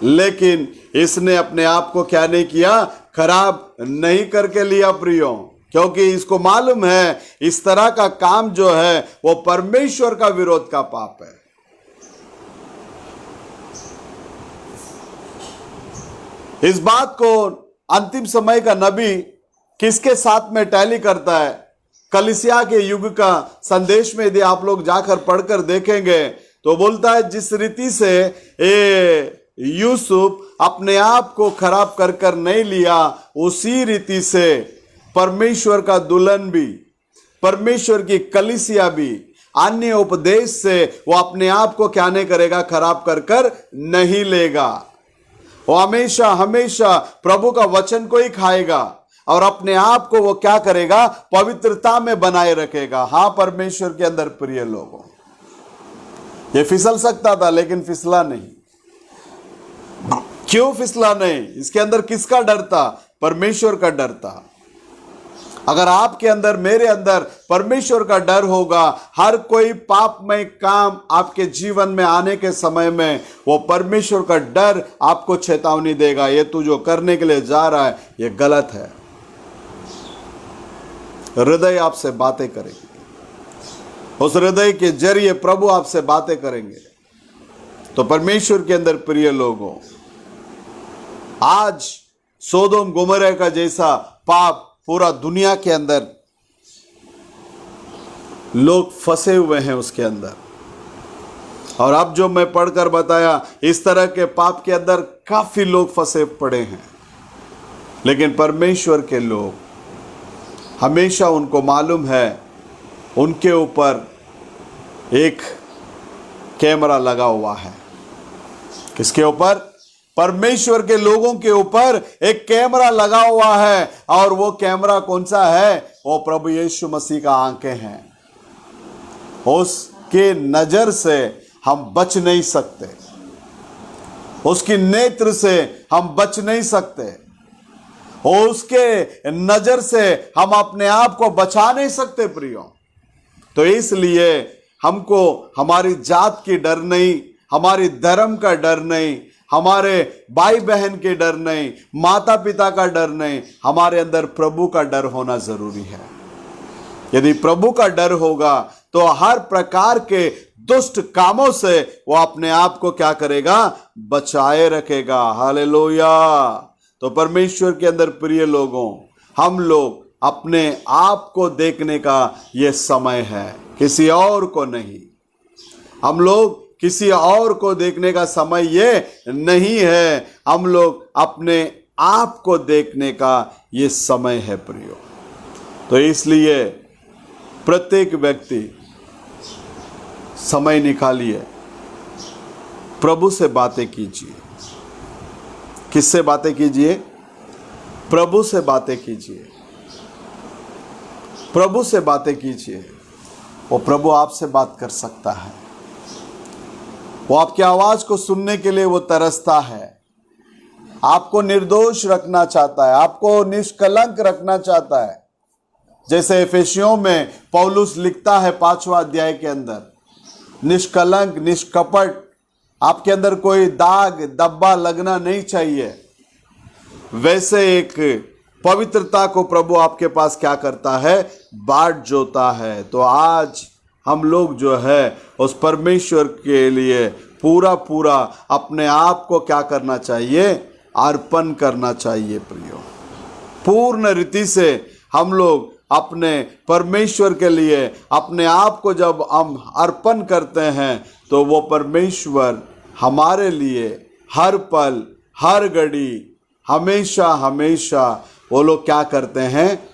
लेकिन इसने अपने आप को क्या नहीं किया? खराब नहीं करके लिया प्रियो, क्योंकि इसको मालूम है इस तरह का काम जो है वो परमेश्वर का विरोध का पाप है। इस बात को अंतिम समय का नबी किसके साथ में टैली करता है? कलीसिया के युग का संदेश में यदि आप लोग जाकर पढ़कर देखेंगे तो बोलता है, जिस रीति से यूसुफ अपने आप को खराब कर कर नहीं लिया, उसी रीति से परमेश्वर का दुल्हन भी, परमेश्वर की कलीसिया भी अन्य उपदेश से वो अपने आप को क्या नहीं करेगा? खराब कर कर नहीं लेगा। वो हमेशा हमेशा प्रभु का वचन को ही खाएगा और अपने आप को वो क्या करेगा? पवित्रता में बनाए रखेगा। हाँ, परमेश्वर के अंदर प्रिय लोगों, ये फिसल सकता था लेकिन फिसला नहीं। क्यों फिसला नहीं? इसके अंदर किसका डर था? परमेश्वर का डर था। अगर आपके अंदर, मेरे अंदर परमेश्वर का डर होगा, हर कोई पापमय काम आपके जीवन में आने के समय में वो परमेश्वर का डर आपको चेतावनी देगा, ये तू जो करने के लिए जा रहा है ये गलत है। हृदय आपसे बातें करेगी, उस हृदय के जरिए प्रभु आपसे बातें करेंगे। तो परमेश्वर के अंदर प्रिय लोगों, आज सोदोम गोमोरा का जैसा पाप पूरा दुनिया के अंदर लोग फंसे हुए हैं उसके अंदर। और अब जो मैं पढ़कर बताया, इस तरह के पाप के अंदर काफी लोग फंसे पड़े हैं, लेकिन परमेश्वर के लोग हमेशा उनको मालूम है, उनके ऊपर एक कैमरा लगा हुआ है। किसके ऊपर? परमेश्वर के लोगों के ऊपर एक कैमरा लगा हुआ है। और वो कैमरा कौन सा है? वो प्रभु यीशु मसीह का आंखें हैं। उसके नजर से हम बच नहीं सकते, उसकी नेत्र से हम बच नहीं सकते, उसके नजर से हम अपने आप को बचा नहीं सकते प्रियो। तो इसलिए हमको हमारी जात की डर नहीं, हमारी धर्म का डर नहीं, हमारे भाई बहन के डर नहीं, माता पिता का डर नहीं, हमारे अंदर प्रभु का डर होना जरूरी है। यदि प्रभु का डर होगा तो हर प्रकार के दुष्ट कामों से वो अपने आप को क्या करेगा? बचाए रखेगा। हालेलुया। तो परमेश्वर के अंदर प्रिय लोगों, हम लोग अपने आप को देखने का ये समय है, किसी और को नहीं। हम लोग किसी और को देखने का समय ये नहीं है, हम लोग अपने आप को देखने का ये समय है प्रियो। तो इसलिए प्रत्येक व्यक्ति समय निकालिए, प्रभु से बातें कीजिए। किससे बातें कीजिए? प्रभु से बातें कीजिए। प्रभु से बातें कीजिए। वो प्रभु आपसे बात कर सकता है। वो आपकी आवाज को सुनने के लिए वो तरसता है। आपको निर्दोष रखना चाहता है, आपको निष्कलंक रखना चाहता है। जैसे इफिसियों में पौलुस लिखता है 5वां अध्याय के अंदर, निष्कलंक, निष्कपट, आपके अंदर कोई दाग धब्बा लगना नहीं चाहिए। वैसे एक पवित्रता को प्रभु आपके पास क्या करता है? बाट जोता है। तो आज हम लोग जो है उस परमेश्वर के लिए पूरा पूरा अपने आप को क्या करना चाहिए? अर्पण करना चाहिए प्रियो। पूर्ण रीति से हम लोग अपने परमेश्वर के लिए अपने आप को जब हम अर्पण करते हैं तो वो परमेश्वर हमारे लिए हर पल, हर घड़ी, हमेशा हमेशा वो लोग क्या करते हैं?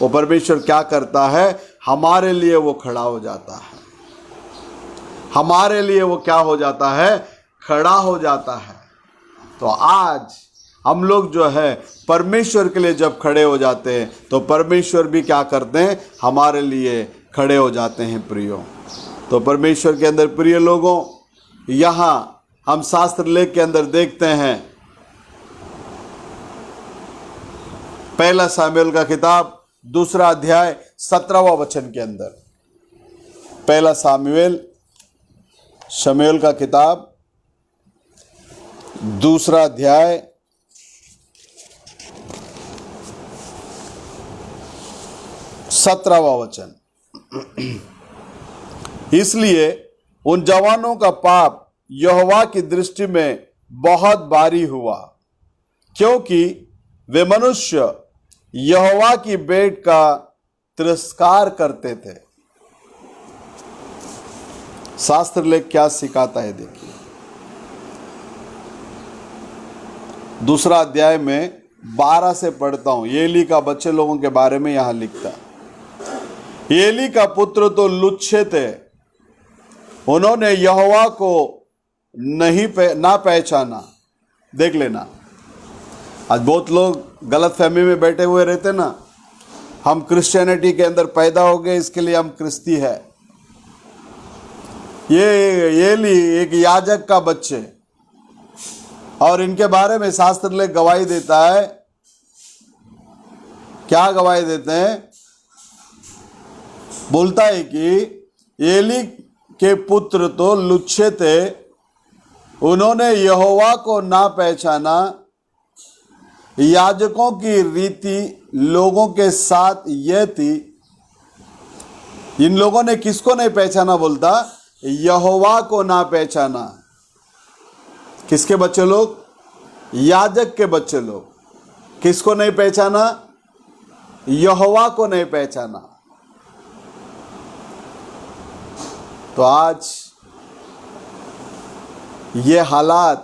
वो परमेश्वर क्या करता है? हमारे लिए वो खड़ा हो जाता है। हमारे लिए वो क्या हो जाता है? खड़ा हो जाता है। तो आज हम लोग जो है परमेश्वर के लिए जब खड़े हो जाते हैं तो परमेश्वर भी क्या करते हैं? हमारे लिए खड़े हो जाते हैं प्रियो। तो परमेश्वर के अंदर प्रिय लोगों, यहाँ हम शास्त्र लेख के अंदर देखते हैं, पहला सामुएल का किताब 2 अध्याय 17वां वचन के अंदर, पहला शमूएल का किताब 2 अध्याय 17वां वचन। इसलिए उन जवानों का पाप यहोवा की दृष्टि में बहुत भारी हुआ, क्योंकि वे मनुष्य यहोवा की भेंट का तिरस्कार करते थे। शास्त्र लेख क्या सिखाता है देखिए। 2 अध्याय में 12 से पढ़ता हूं। एली का बच्चे लोगों के बारे में यहां लिखता है। एली का पुत्र तो लुच्छे थे, उन्होंने यहोवा को ना पहचाना। देख लेना, आज बहुत लोग गलत फहमी में बैठे हुए रहते ना, हम क्रिश्चियनिटी के अंदर पैदा हो गए इसके लिए हम क्रिस्ती है। ये एली एक याजक का बच्चे, और इनके बारे में शास्त्र लेख गवाही देता है। क्या गवाही देते हैं? बोलता है कि एली के पुत्र तो लुच्छे थे, उन्होंने यहोवा को ना पहचाना। याजकों की रीति लोगों के साथ यह थी। इन लोगों ने किसको नहीं पहचाना? बोलता यहोवा को ना पहचाना। किसके बच्चे लोग? याजक के बच्चे लोग। किसको नहीं पहचाना? यहोवा को नहीं पहचाना। तो आज ये हालात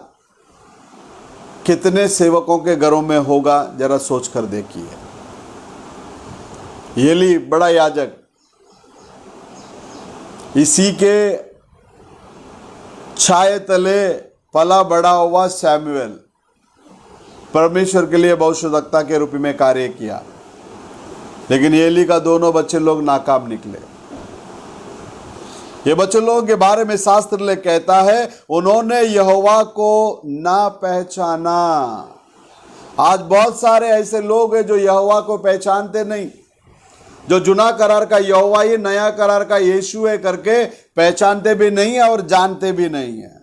कितने सेवकों के घरों में होगा, जरा सोच कर देखिए। एली बड़ा याजक, इसी के छाए तले पला बड़ा हुआ सैमुएल परमेश्वर के लिए भविष्यद्वक्ता के रूप में कार्य किया, लेकिन एली का दोनों बच्चे लोग नाकाम निकले। ये बच्चे लोगों के बारे में शास्त्र ले कहता है, उन्होंने यहोवा को ना पहचाना। आज बहुत सारे ऐसे लोग हैं जो यहोवा को पहचानते नहीं, जो जुना करार का यहोवा ही नया करार का यीशु है करके पहचानते भी नहीं है और जानते भी नहीं है।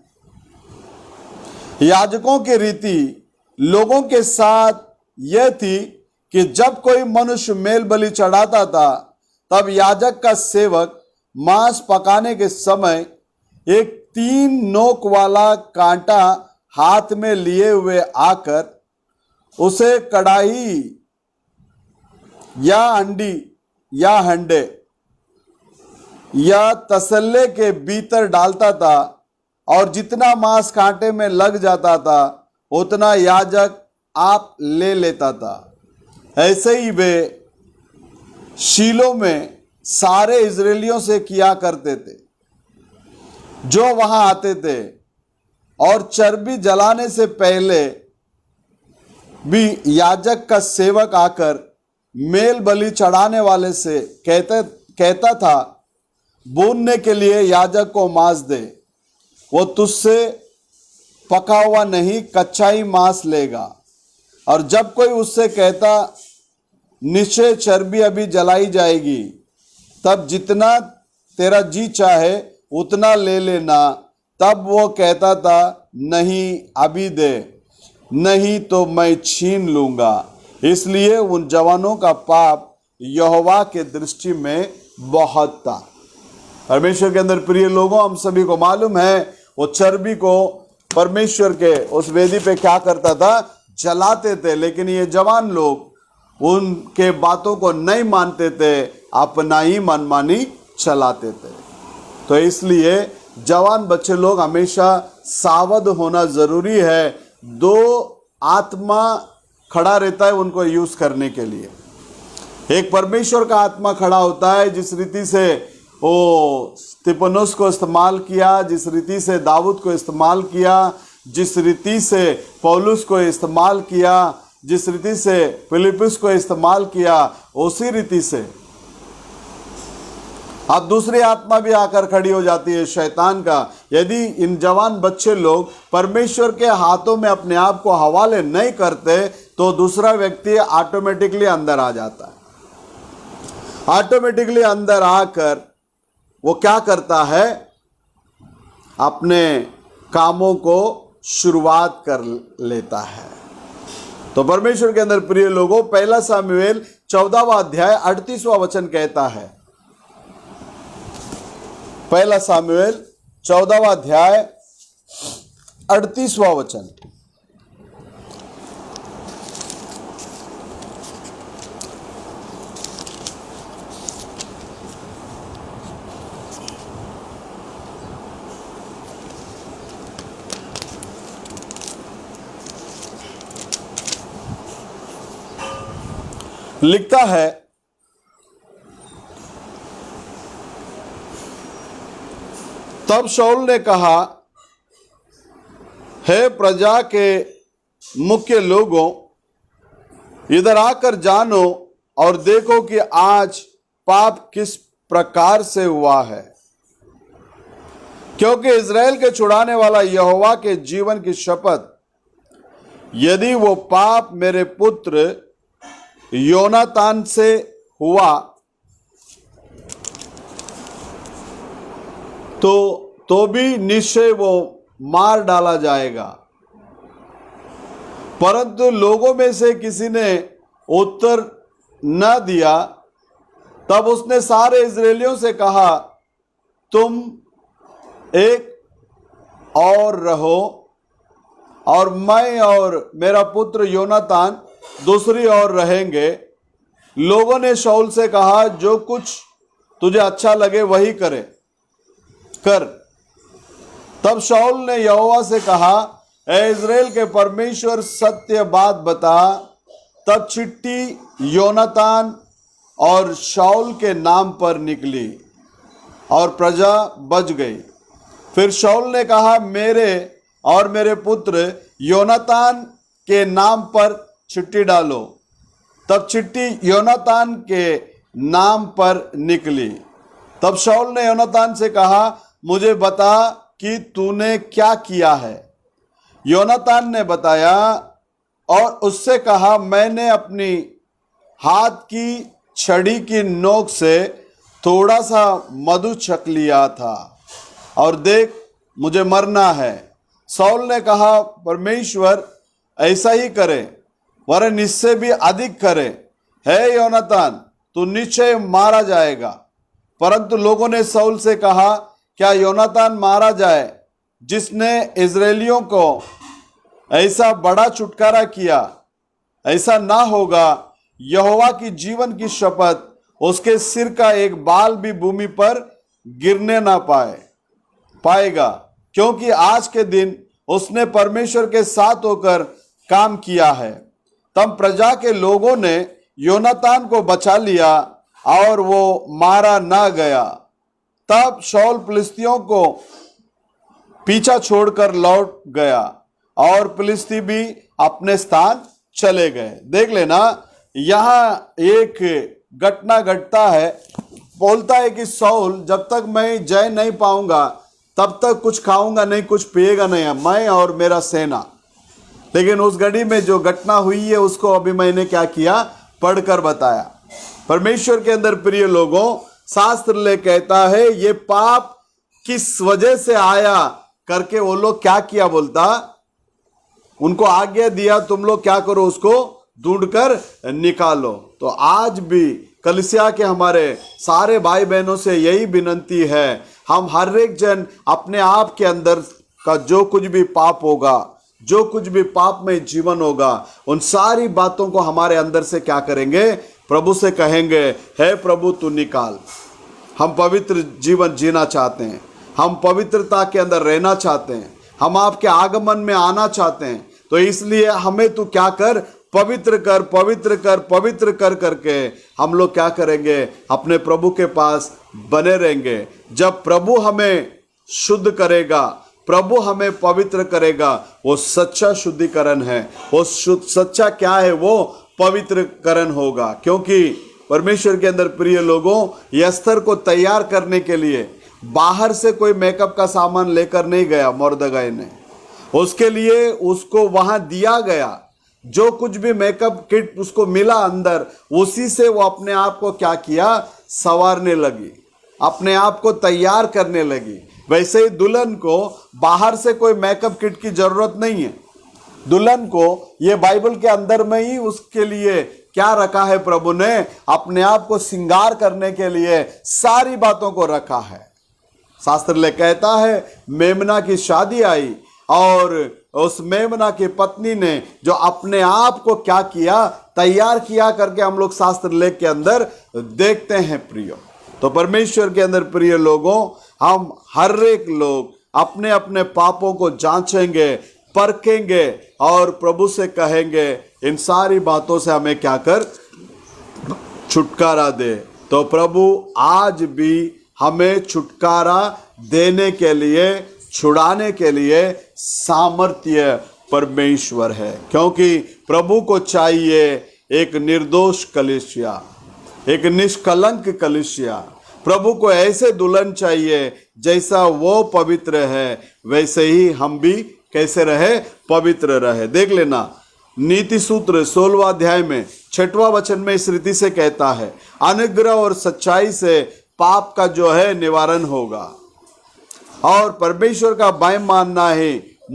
याजकों की रीति लोगों के साथ यह थी कि जब कोई मनुष्य मेल बलि चढ़ाता था, तब याजक का सेवक मांस पकाने के समय एक 3 नोक वाला कांटा हाथ में लिए हुए आकर उसे कढ़ाई या अंडी या हंडे या तसल्ले के भीतर डालता था, और जितना मांस कांटे में लग जाता था उतना याजक आप ले लेता था। ऐसे ही वे शीलो में सारे इजरायलियों से किया करते थे जो वहां आते थे, और चर्बी जलाने से पहले भी याजक का सेवक आकर मेल बलि चढ़ाने वाले से कहता था, भूनने के लिए याजक को मांस दे, वो तुझसे पका हुआ नहीं कच्चा ही मांस लेगा। और जब कोई उससे कहता, निश्चय चर्बी अभी जलाई जाएगी, तब जितना तेरा जी चाहे उतना ले लेना, तब वो कहता था, नहीं अभी दे, नहीं तो मैं छीन लूंगा। इसलिए उन जवानों का पाप यहोवा के दृष्टि में बहुत था। परमेश्वर के अंदर प्रिय लोगों, हम सभी को मालूम है वो चर्बी को परमेश्वर के उस वेदी पे क्या करता था, जलाते थे, लेकिन ये जवान लोग उनके बातों को नहीं मानते थे, अपना ही मनमानी चलाते थे। तो इसलिए जवान बच्चे लोग हमेशा सावध होना जरूरी है। 2 आत्मा खड़ा रहता है उनको यूज करने के लिए। एक परमेश्वर का आत्मा खड़ा होता है, जिस रीति से वो स्तिफनुस को इस्तेमाल किया, जिस रीति से दाऊद को इस्तेमाल किया, जिस रीति से पौलुस को इस्तेमाल किया, जिस रीति से फिलिप्पुस को इस्तेमाल किया, उसी रीति से अब दूसरी आत्मा भी आकर खड़ी हो जाती है, शैतान का। यदि इन जवान बच्चे लोग परमेश्वर के हाथों में अपने आप को हवाले नहीं करते तो दूसरा व्यक्ति ऑटोमेटिकली अंदर आ जाता है। ऑटोमेटिकली अंदर आकर वो क्या करता है, अपने कामों को शुरुआत कर लेता है। तो परमेश्वर के अंदर प्रिय लोगों, 1 सामुएल 14वां अध्याय 38वां वचन कहता है, 1 सामुएल 14वां अध्याय 38वां वचन, लिखता है, तब शाऊल ने कहा, हे प्रजा के मुख्य लोगों, इधर आकर जानो और देखो कि आज पाप किस प्रकार से हुआ है, क्योंकि इज़राइल के छुड़ाने वाला यहोवा के जीवन की शपथ, यदि वो पाप मेरे पुत्र योनातान से हुआ तो भी निश्चय वो मार डाला जाएगा। परंतु लोगों में से किसी ने उत्तर न दिया। तब उसने सारे इजरायलियों से कहा, तुम एक और रहो और मैं और मेरा पुत्र योनातान दूसरी ओर रहेंगे। लोगों ने शाऊल से कहा, जो कुछ तुझे अच्छा लगे वही कर। तब शाऊल ने यहोवा से कहा, ऐ इज़राइल के परमेश्वर, सत्य बात बता। तब चिट्ठी योनातान और शाऊल के नाम पर निकली और प्रजा बच गई। फिर शाऊल ने कहा, मेरे और मेरे पुत्र योनातान के नाम पर चिट्ठी डालो। तब चिट्ठी योनातान के नाम पर निकली। तब शाऊल ने योनातान से कहा, मुझे बता कि तूने क्या किया है। योनातान ने बताया और उससे कहा, मैंने अपनी हाथ की छड़ी की नोक से थोड़ा सा मधु छक लिया था और देख, मुझे मरना है। शाऊल ने कहा, परमेश्वर ऐसा ही करे, वरन इससे भी अधिक करे। है योनातान, तू निश्चय मारा जाएगा। परंतु लोगों ने शाऊल से कहा, क्या योनातान मारा जाए जिसने इज़राइलियों को ऐसा बड़ा छुटकारा किया? ऐसा ना होगा। यहोवा की जीवन की शपथ, उसके सिर का एक बाल भी भूमि पर गिरने ना पाएगा, क्योंकि आज के दिन उसने परमेश्वर के साथ होकर काम किया है। तब प्रजा के लोगों ने योनातान को बचा लिया और वो मारा ना गया। तब शाऊल फिलिस्तियों को पीछा छोड़कर लौट गया और फिलिस्ती भी अपने स्थान चले गए। देख लेना, यहां एक घटना घटता है। बोलता है कि शाऊल, जब तक मैं जय नहीं पाऊंगा तब तक कुछ खाऊंगा नहीं, कुछ पिएगा नहीं, मैं और मेरा सेना। लेकिन उस घड़ी में जो घटना हुई है उसको अभी मैंने क्या किया, पढ़कर बताया। परमेश्वर के अंदर प्रिय लोगों, शास्त्र ले कहता है ये पाप किस वजह से आया करके वो लोग क्या किया, बोलता उनको आज्ञा दिया, तुम लोग क्या करो, उसको ढूंढकर निकालो। तो आज भी कलीसिया के हमारे सारे भाई बहनों से यही विनंती है, हम हर एक जन अपने आप के अंदर का जो कुछ भी पाप होगा, जो कुछ भी पाप में जीवन होगा, उन सारी बातों को हमारे अंदर से क्या करेंगे, प्रभु से कहेंगे, हे प्रभु तू निकाल। हम पवित्र जीवन जीना चाहते हैं, हम पवित्रता के अंदर रहना चाहते हैं, हम आपके आगमन में आना चाहते हैं। तो इसलिए हमें तू क्या कर, पवित्र कर, पवित्र कर, पवित्र कर करके हम लोग क्या करेंगे, अपने प्रभु के पास बने रहेंगे। जब प्रभु हमें शुद्ध करेगा, प्रभु हमें पवित्र करेगा, वो सच्चा शुद्धिकरण है। वो सच्चा क्या है, वो पवित्रकरण होगा। क्योंकि परमेश्वर के अंदर प्रिय लोगों, एस्थर को तैयार करने के लिए बाहर से कोई मेकअप का सामान लेकर नहीं गया मोर्देखाई ने। उसके लिए उसको वहां दिया गया जो कुछ भी मेकअप किट उसको मिला अंदर, उसी से वो अपने आप को क्या किया, संवारने लगी, अपने आप को तैयार करने लगी। वैसे ही दुल्हन को बाहर से कोई मेकअप किट की जरूरत नहीं है। दुल्हन को ये बाइबल के अंदर में ही उसके लिए क्या रखा है, प्रभु ने अपने आप को श्रृंगार करने के लिए सारी बातों को रखा है। शास्त्र ले कहता है, मेमना की शादी आई और उस मेमना की पत्नी ने जो अपने आप को क्या किया, तैयार किया करके हम लोग शास्त्र लेख के अंदर देखते हैं प्रियो। तो परमेश्वर के अंदर प्रिय लोगों, हम हर एक लोग अपने अपने पापों को जांचेंगे, परखेंगे और प्रभु से कहेंगे, इन सारी बातों से हमें क्या कर, छुटकारा दे। तो प्रभु आज भी हमें छुटकारा देने के लिए, छुड़ाने के लिए सामर्थ्य परमेश्वर है। क्योंकि प्रभु को चाहिए एक निर्दोष कलीसिया, एक निष्कलंक कलीसिया। प्रभु को ऐसे दुल्हन चाहिए जैसा वो पवित्र है, वैसे ही हम भी कैसे रहे, पवित्र रहे। देख लेना, नीति सूत्र 16वां अध्याय में 6वां वचन में इस रीति से कहता है, अनुग्रह और सच्चाई से पाप का जो है निवारण होगा और परमेश्वर का भय मानना ही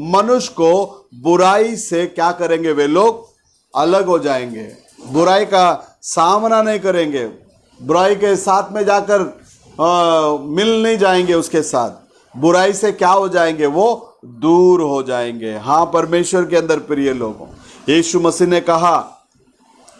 मनुष्य को बुराई से क्या करेंगे, वे लोग अलग हो जाएंगे, बुराई का सामना नहीं करेंगे, बुराई के साथ में जाकर मिल नहीं जाएंगे, उसके साथ बुराई से क्या हो जाएंगे, वो दूर हो जाएंगे। हाँ, परमेश्वर के अंदर प्रिय लोगों, यीशु मसीह ने कहा,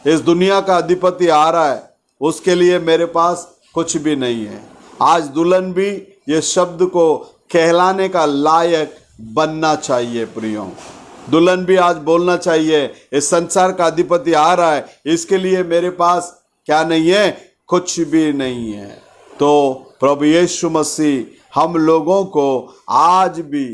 इस दुनिया का अधिपति आ रहा है, उसके लिए मेरे पास कुछ भी नहीं है। आज दुल्हन भी ये शब्द को कहलाने का लायक बनना चाहिए। प्रियो, दुल्हन भी आज बोलना चाहिए, इस संसार का अधिपति आ रहा है, इसके लिए मेरे पास क्या नहीं है, कुछ भी नहीं है। तो प्रभु यीशु मसीह हम लोगों को आज भी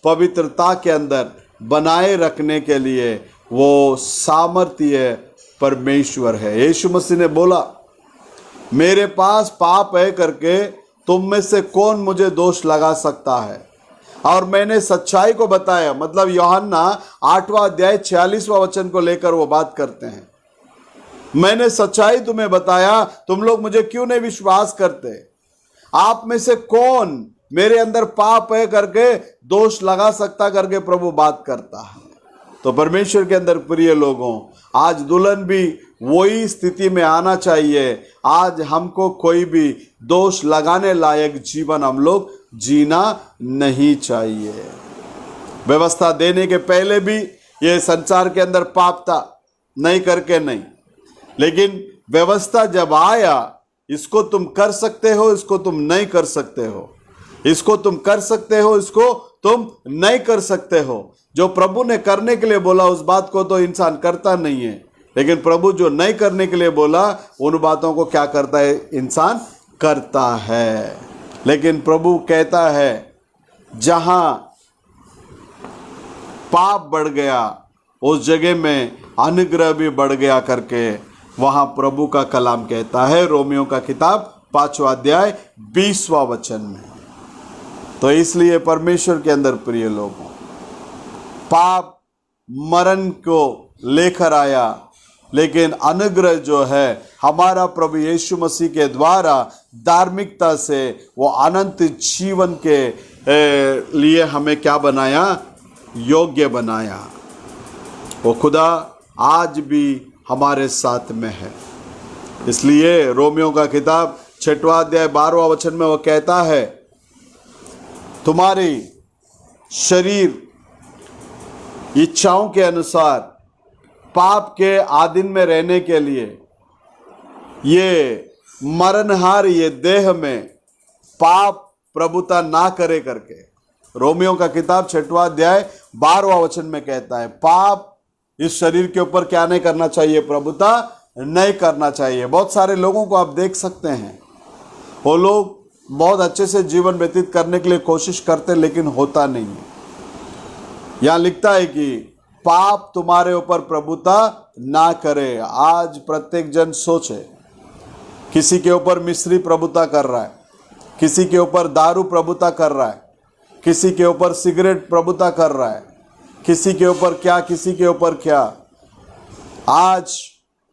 पवित्रता के अंदर बनाए रखने के लिए वो सामर्थ्य परमेश्वर है। यीशु मसीह ने बोला, मेरे पास पाप है करके तुम में से कौन मुझे दोष लगा सकता है। और मैंने सच्चाई को बताया, मतलब यूहन्ना 8वां अध्याय 46वां वचन को लेकर वो बात करते हैं। मैंने सच्चाई तुम्हें बताया, तुम लोग मुझे क्यों नहीं विश्वास करते। आप में से कौन मेरे अंदर पाप है करके दोष लगा सकता करके प्रभु बात करता है। तो परमेश्वर के अंदर प्रिय लोगों, आज दुल्हन भी वही स्थिति में आना चाहिए। आज हमको कोई भी दोष लगाने लायक जीवन हम लोग जीना नहीं चाहिए। व्यवस्था देने के पहले भी ये संसार के अंदर पाप था, नहीं करके नहीं, लेकिन व्यवस्था जब आया, इसको तुम कर सकते हो, इसको तुम नहीं कर सकते हो, इसको तुम कर सकते हो, इसको तुम नहीं कर सकते हो। जो प्रभु ने करने के लिए बोला उस बात को तो इंसान करता नहीं है, लेकिन प्रभु जो नहीं करने के लिए बोला उन बातों को क्या करता है, इंसान करता है। लेकिन प्रभु कहता है जहां पाप बढ़ गया उस जगह में अनुग्रह भी बढ़ गया करके वहां प्रभु का कलाम कहता है, रोमियो का किताब 5वां अध्याय 20वां वचन में। तो इसलिए परमेश्वर के अंदर प्रिय लोगों, पाप मरण को लेकर आया, लेकिन अनुग्रह जो है हमारा प्रभु यीशु मसीह के द्वारा धार्मिकता से वो अनंत जीवन के लिए हमें क्या बनाया, योग्य बनाया। वो खुदा आज भी हमारे साथ में है। इसलिए रोमियो का किताब 6वां अध्याय 12वां वचन में वो कहता है, तुम्हारी शरीर इच्छाओं के अनुसार पाप के आधीन में रहने के लिए ये मरणहार ये देह में पाप प्रभुता ना करे करके रोमियो का किताब 6वां अध्याय 12वां वचन में कहता है, पाप इस शरीर के ऊपर क्या नहीं करना चाहिए, प्रभुता नहीं करना चाहिए। बहुत सारे लोगों को आप देख सकते हैं, वो लोग बहुत अच्छे से जीवन व्यतीत करने के लिए कोशिश करते, लेकिन होता नहीं है। यहां लिखता है कि पाप तुम्हारे ऊपर प्रभुता ना करे। आज प्रत्येक जन सोचे, किसी के ऊपर मिस्री प्रभुता कर रहा है, किसी के ऊपर दारू प्रभुता कर रहा है, किसी के ऊपर सिगरेट प्रभुता कर रहा है, किसी के ऊपर क्या, किसी के ऊपर क्या। आज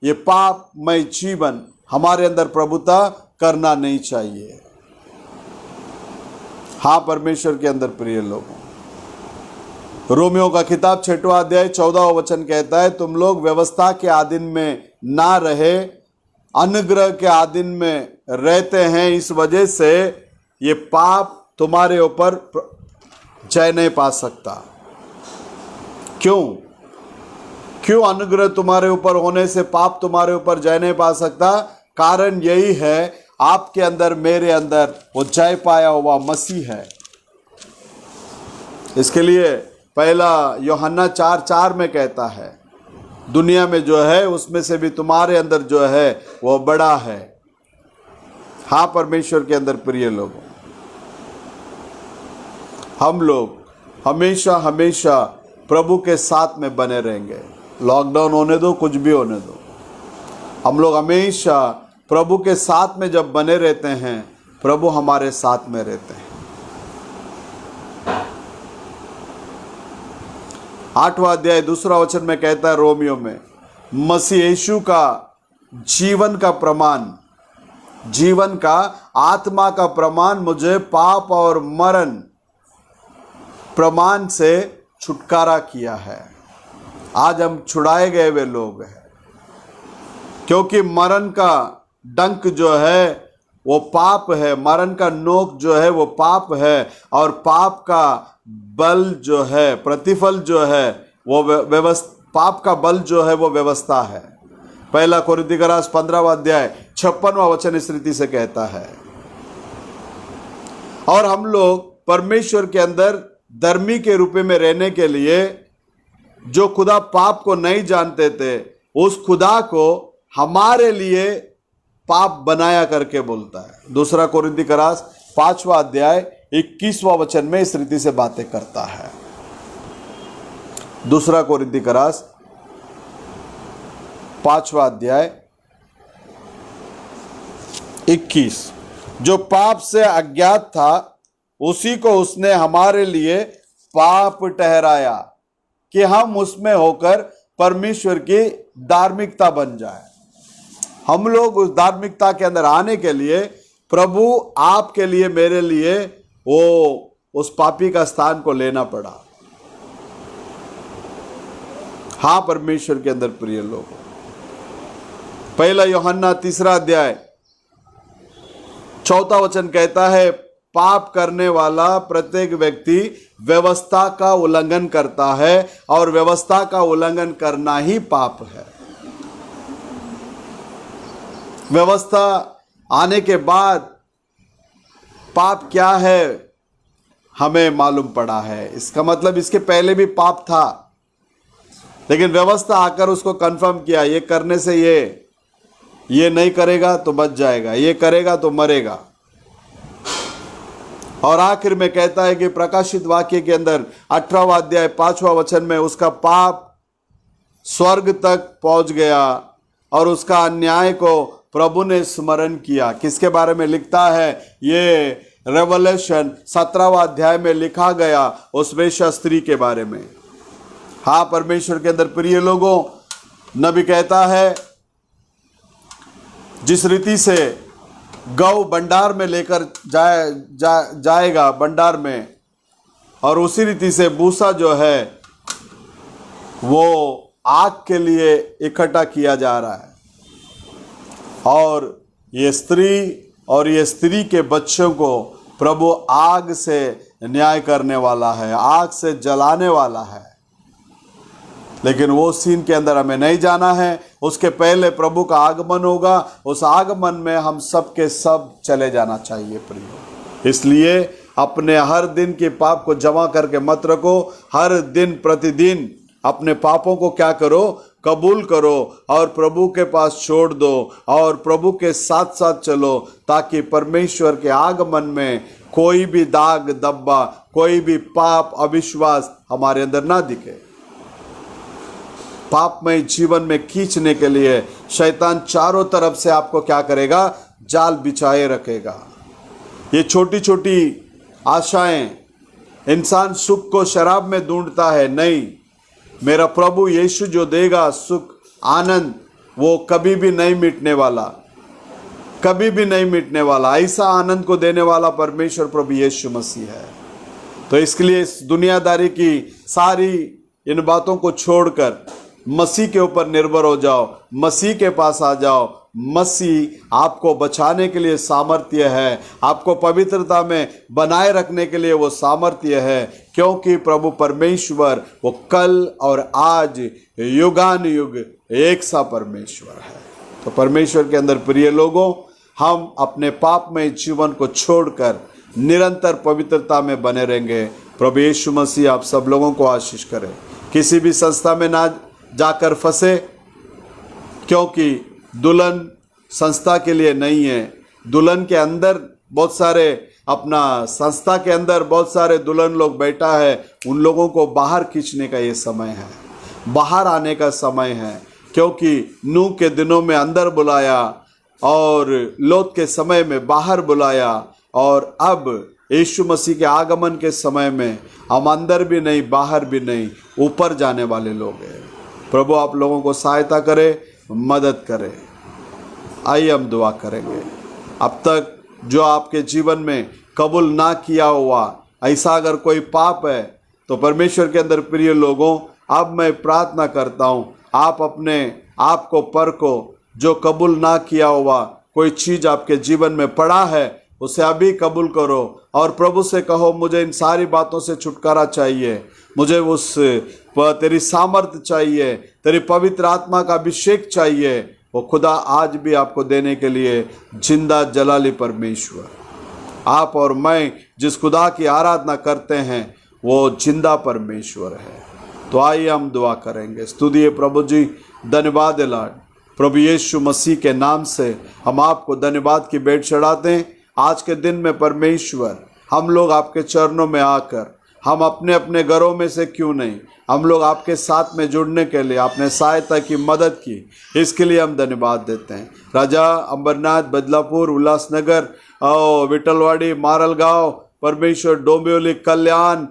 ये पापमय जीवन हमारे अंदर प्रभुता करना नहीं चाहिए। हाँ, परमेश्वर के अंदर प्रिय लोगों, रोमियो का किताब 6वां अध्याय 14वां वचन कहता है, तुम लोग व्यवस्था के अधीन में ना रहे, अनुग्रह के अधीन में रहते हैं, इस वजह से ये पाप तुम्हारे ऊपर जय नहीं पा सकता। क्यों अनुग्रह तुम्हारे ऊपर होने से पाप तुम्हारे ऊपर जय नहीं पा सकता? कारण यही है, आपके अंदर मेरे अंदर वो जय पाया हुआ मसीह है। इसके लिए पहला यूहन्ना 4:4 में कहता है, दुनिया में जो है उसमें से भी तुम्हारे अंदर जो है वो बड़ा है। हाँ, परमेश्वर के अंदर प्रिय लोगों, हम लोग हमेशा हमेशा प्रभु के साथ में बने रहेंगे। लॉकडाउन होने दो, कुछ भी होने दो, हम लोग हमेशा प्रभु के साथ में जब बने रहते हैं, प्रभु हमारे साथ में रहते हैं। 8वां अध्याय 2वां वचन में कहता है रोमियो में, मसीह यीशु का जीवन का प्रमाण, जीवन का आत्मा का प्रमाण मुझे पाप और मरण प्रमाण से छुटकारा किया है। आज हम छुड़ाए गए वे लोग हैं, क्योंकि मरण का डंक जो है वो पाप है, मरण का नोक जो है वो पाप है, और पाप का बल जो है, प्रतिफल जो है वो पाप का बल जो है वो व्यवस्था है। पहला कोरिन्थियों का रास 15वां अध्याय 56वां वचन इस रीति से कहता है। और हम लोग परमेश्वर के अंदर धर्मी के रूप में रहने के लिए जो खुदा पाप को नहीं जानते थे, उस खुदा को हमारे लिए पाप बनाया करके बोलता है। दूसरा कोरिन्थी का रास 5वां अध्याय 21वां वचन में इस रीति से बातें करता है। दूसरा कोरिन्थी का रास 5वां अध्याय 21, जो पाप से अज्ञात था उसी को उसने हमारे लिए पाप ठहराया कि हम उसमें होकर परमेश्वर की धार्मिकता बन जाए। हम लोग उस धार्मिकता के अंदर आने के लिए प्रभु आपके लिए, मेरे लिए वो उस पापी का स्थान को लेना पड़ा। हाँ परमेश्वर के अंदर प्रिय लोग, पहला यूहन्ना 3 अध्याय 4 वचन कहता है, पाप करने वाला प्रत्येक व्यक्ति व्यवस्था का उल्लंघन करता है और व्यवस्था का उल्लंघन करना ही पाप है। व्यवस्था आने के बाद पाप क्या है हमें मालूम पड़ा है। इसका मतलब इसके पहले भी पाप था, लेकिन व्यवस्था आकर उसको कंफर्म किया, ये करने से ये नहीं करेगा तो बच जाएगा, ये करेगा तो मरेगा। और आखिर में कहता है कि प्रकाशित वाक्य के अंदर 18वां अध्याय 5वां वचन में उसका पाप स्वर्ग तक पहुंच गया और उसका अन्याय को प्रभु ने स्मरण किया। किसके बारे में लिखता है? ये रेवलेशन 17वां अध्याय में लिखा गया उस वेश्या स्त्री के बारे में। हाँ परमेश्वर के अंदर प्रिय लोगों, नबी कहता है जिस रीति से गौ भंडार में लेकर जाएगा भंडार में, और उसी रीति से भूसा जो है वो आग के लिए इकट्ठा किया जा रहा है। और ये स्त्री के बच्चों को प्रभु आग से न्याय करने वाला है, आग से जलाने वाला है। लेकिन वो सीन के अंदर हमें नहीं जाना है। उसके पहले प्रभु का आगमन होगा, उस आगमन में हम सब के सब चले जाना चाहिए प्रियो। इसलिए अपने हर दिन के पाप को जमा करके मत रखो। हर दिन प्रतिदिन अपने पापों को क्या करो? कबूल करो और प्रभु के पास छोड़ दो और प्रभु के साथ साथ चलो, ताकि परमेश्वर के आगमन में कोई भी दाग धब्बा, कोई भी पाप, अविश्वास हमारे अंदर ना दिखे। पापमय जीवन में खींचने के लिए शैतान चारों तरफ से आपको क्या करेगा? जाल बिछाए रखेगा। ये छोटी छोटी आशाएं, इंसान सुख को शराब में ढूंढता है। नहीं, मेरा प्रभु यीशु जो देगा सुख, आनंद, वो कभी भी नहीं मिटने वाला, कभी भी नहीं मिटने वाला। ऐसा आनंद को देने वाला परमेश्वर प्रभु यीशु मसीह है। तो इसके लिए इस दुनियादारी की सारी इन बातों को छोड़कर मसीह के ऊपर निर्भर हो जाओ, मसीह के पास आ जाओ। मसीह आपको बचाने के लिए सामर्थ्य है, आपको पवित्रता में बनाए रखने के लिए वो सामर्थ्य है, क्योंकि प्रभु परमेश्वर वो कल और आज युगान युग एक सा परमेश्वर है। तो परमेश्वर के अंदर प्रिय लोगों, हम अपने पापमय जीवन को छोड़कर निरंतर पवित्रता में बने रहेंगे। प्रभु यीशु मसीह आप सब लोगों को आशीष करे। किसी भी संस्था में ना जाकर फंसे, क्योंकि दुल्हन संस्था के लिए नहीं है। दुल्हन के अंदर बहुत सारे, अपना संस्था के अंदर बहुत सारे दुल्हन लोग बैठा है, उन लोगों को बाहर खींचने का ये समय है, बाहर आने का समय है। क्योंकि नूह के दिनों में अंदर बुलाया और लोत के समय में बाहर बुलाया, और अब यीशु मसीह के आगमन के समय में हम अंदर भी नहीं, बाहर भी नहीं, ऊपर जाने वाले लोग हैं। प्रभु आप लोगों को सहायता करे, मदद करे। आइए हम दुआ करेंगे। अब तक जो आपके जीवन में कबूल ना किया हुआ ऐसा अगर कोई पाप है, तो परमेश्वर के अंदर प्रिय लोगों, अब मैं प्रार्थना करता हूँ, आप अपने आप को परखो। जो कबूल ना किया हुआ कोई चीज़ आपके जीवन में पड़ा है, उसे अभी कबूल करो और प्रभु से कहो, मुझे इन सारी बातों से छुटकारा चाहिए, मुझे उस तेरी सामर्थ्य चाहिए, तेरी पवित्र आत्मा का अभिषेक चाहिए। वो खुदा आज भी आपको देने के लिए जिंदा जलाली परमेश्वर। आप और मैं जिस खुदा की आराधना करते हैं वो जिंदा परमेश्वर है। तो आइए हम दुआ करेंगे। स्तुतिए प्रभु जी, धन्यवाद है लॉर्ड। प्रभु यीशु मसीह के नाम से हम आपको धन्यवाद की भेंट चढ़ाते हैं। आज के दिन में परमेश्वर, हम लोग आपके चरणों में आकर, हम अपने अपने घरों में से क्यों नहीं, हम लोग आपके साथ में जुड़ने के लिए आपने सहायता की, मदद की, इसके लिए हम धन्यवाद देते हैं। राजा अंबरनाथ, बदलापुर, उल्लासनगर, विठलवाड़ी, मारलगांव, परमेश्वर, डोंबिवली, कल्याण,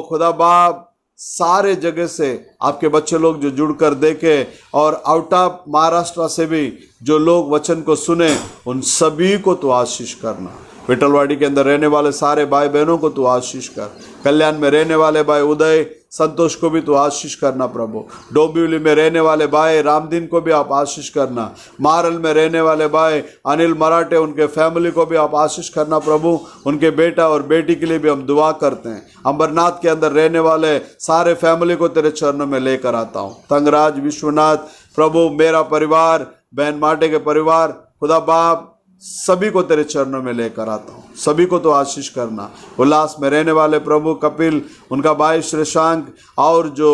खुदा बाप, सारे जगह से आपके बच्चे लोग जो जुड़कर देखे और आउट ऑफ महाराष्ट्र से भी जो लोग वचन को सुने, उन सभी को तो आशीष करना। विठलवाड़ी के अंदर रहने वाले सारे भाई बहनों को तो आशीष कर। कल्याण में रहने वाले भाई उदय, संतोष को भी तो आशीष करना प्रभु। डोंबिवली में रहने वाले भाई रामदीन को भी आप आशीष करना। मारल में रहने वाले भाई अनिल मराठे, उनके फैमिली को भी आप आशीष करना प्रभु। उनके बेटा और बेटी के लिए भी हम दुआ करते हैं। अंबरनाथ के अंदर रहने वाले सारे फैमिली को तेरे चरणों में लेकर आता हूँ। तंगराज, विश्वनाथ प्रभु, मेरा परिवार, बहन माटे के परिवार, खुदा बाप, सभी को तेरे चरणों में लेकर आता हूँ। सभी को तो आशीष करना। उल्लास में रहने वाले प्रभु कपिल, उनका भाई श्रेशांक, और जो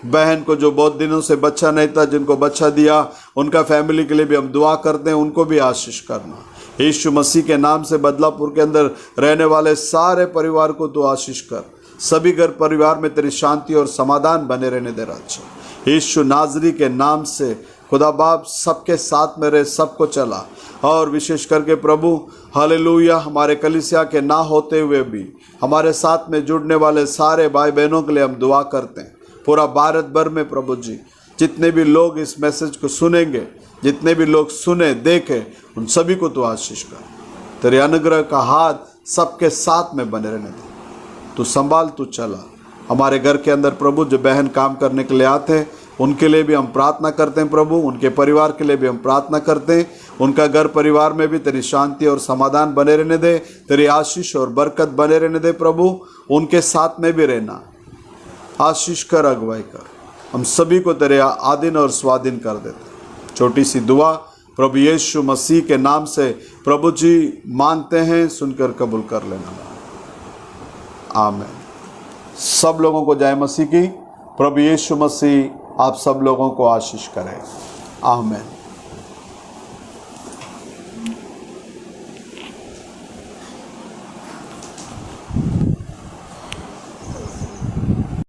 बहन को जो बहुत दिनों से बच्चा नहीं था, जिनको बच्चा दिया, उनका फैमिली के लिए भी हम दुआ करते हैं, उनको भी आशीष करना। यीशु मसीह के नाम से बदलापुर के अंदर रहने वाले सारे परिवार को तो आशीष कर। सभी घर परिवार में तेरी शांति और समाधान बने रहने दे राजा। यीशु नाजरी के नाम से खुदा बाप सबके साथ में रहे, सबको चला। और विशेष करके प्रभु हालेलुया, हमारे कलीसिया के ना होते हुए भी हमारे साथ में जुड़ने वाले सारे भाई बहनों के लिए हम दुआ करते हैं। पूरा भारत भर में प्रभु जी जितने भी लोग इस मैसेज को सुनेंगे, जितने भी लोग सुने देखे, उन सभी को तो आशीष कर। तेरे अनुग्रह का हाथ सबके साथ में बने रहने दे। तू संभाल, तू चला। हमारे घर के अंदर प्रभु जो बहन काम करने के लिए आते हैं, उनके लिए भी हम प्रार्थना करते हैं प्रभु। उनके परिवार के लिए भी हम प्रार्थना करते हैं। उनका घर परिवार में भी तेरी शांति और समाधान बने रहने दे, तेरी आशीष और बरकत बने रहने दे प्रभु। उनके साथ में भी रहना, आशीष कर, अगुवाई कर। हम सभी को तेरे आधीन और स्वाधीन कर देते। छोटी सी दुआ प्रभु यीशु मसीह के नाम से प्रभु जी मांगते हैं, सुनकर कबूल कर लेना। आमीन। सब लोगों को जय मसीह की। प्रभु यीशु मसीह आप सब लोगों को आशीष करें। आमीन।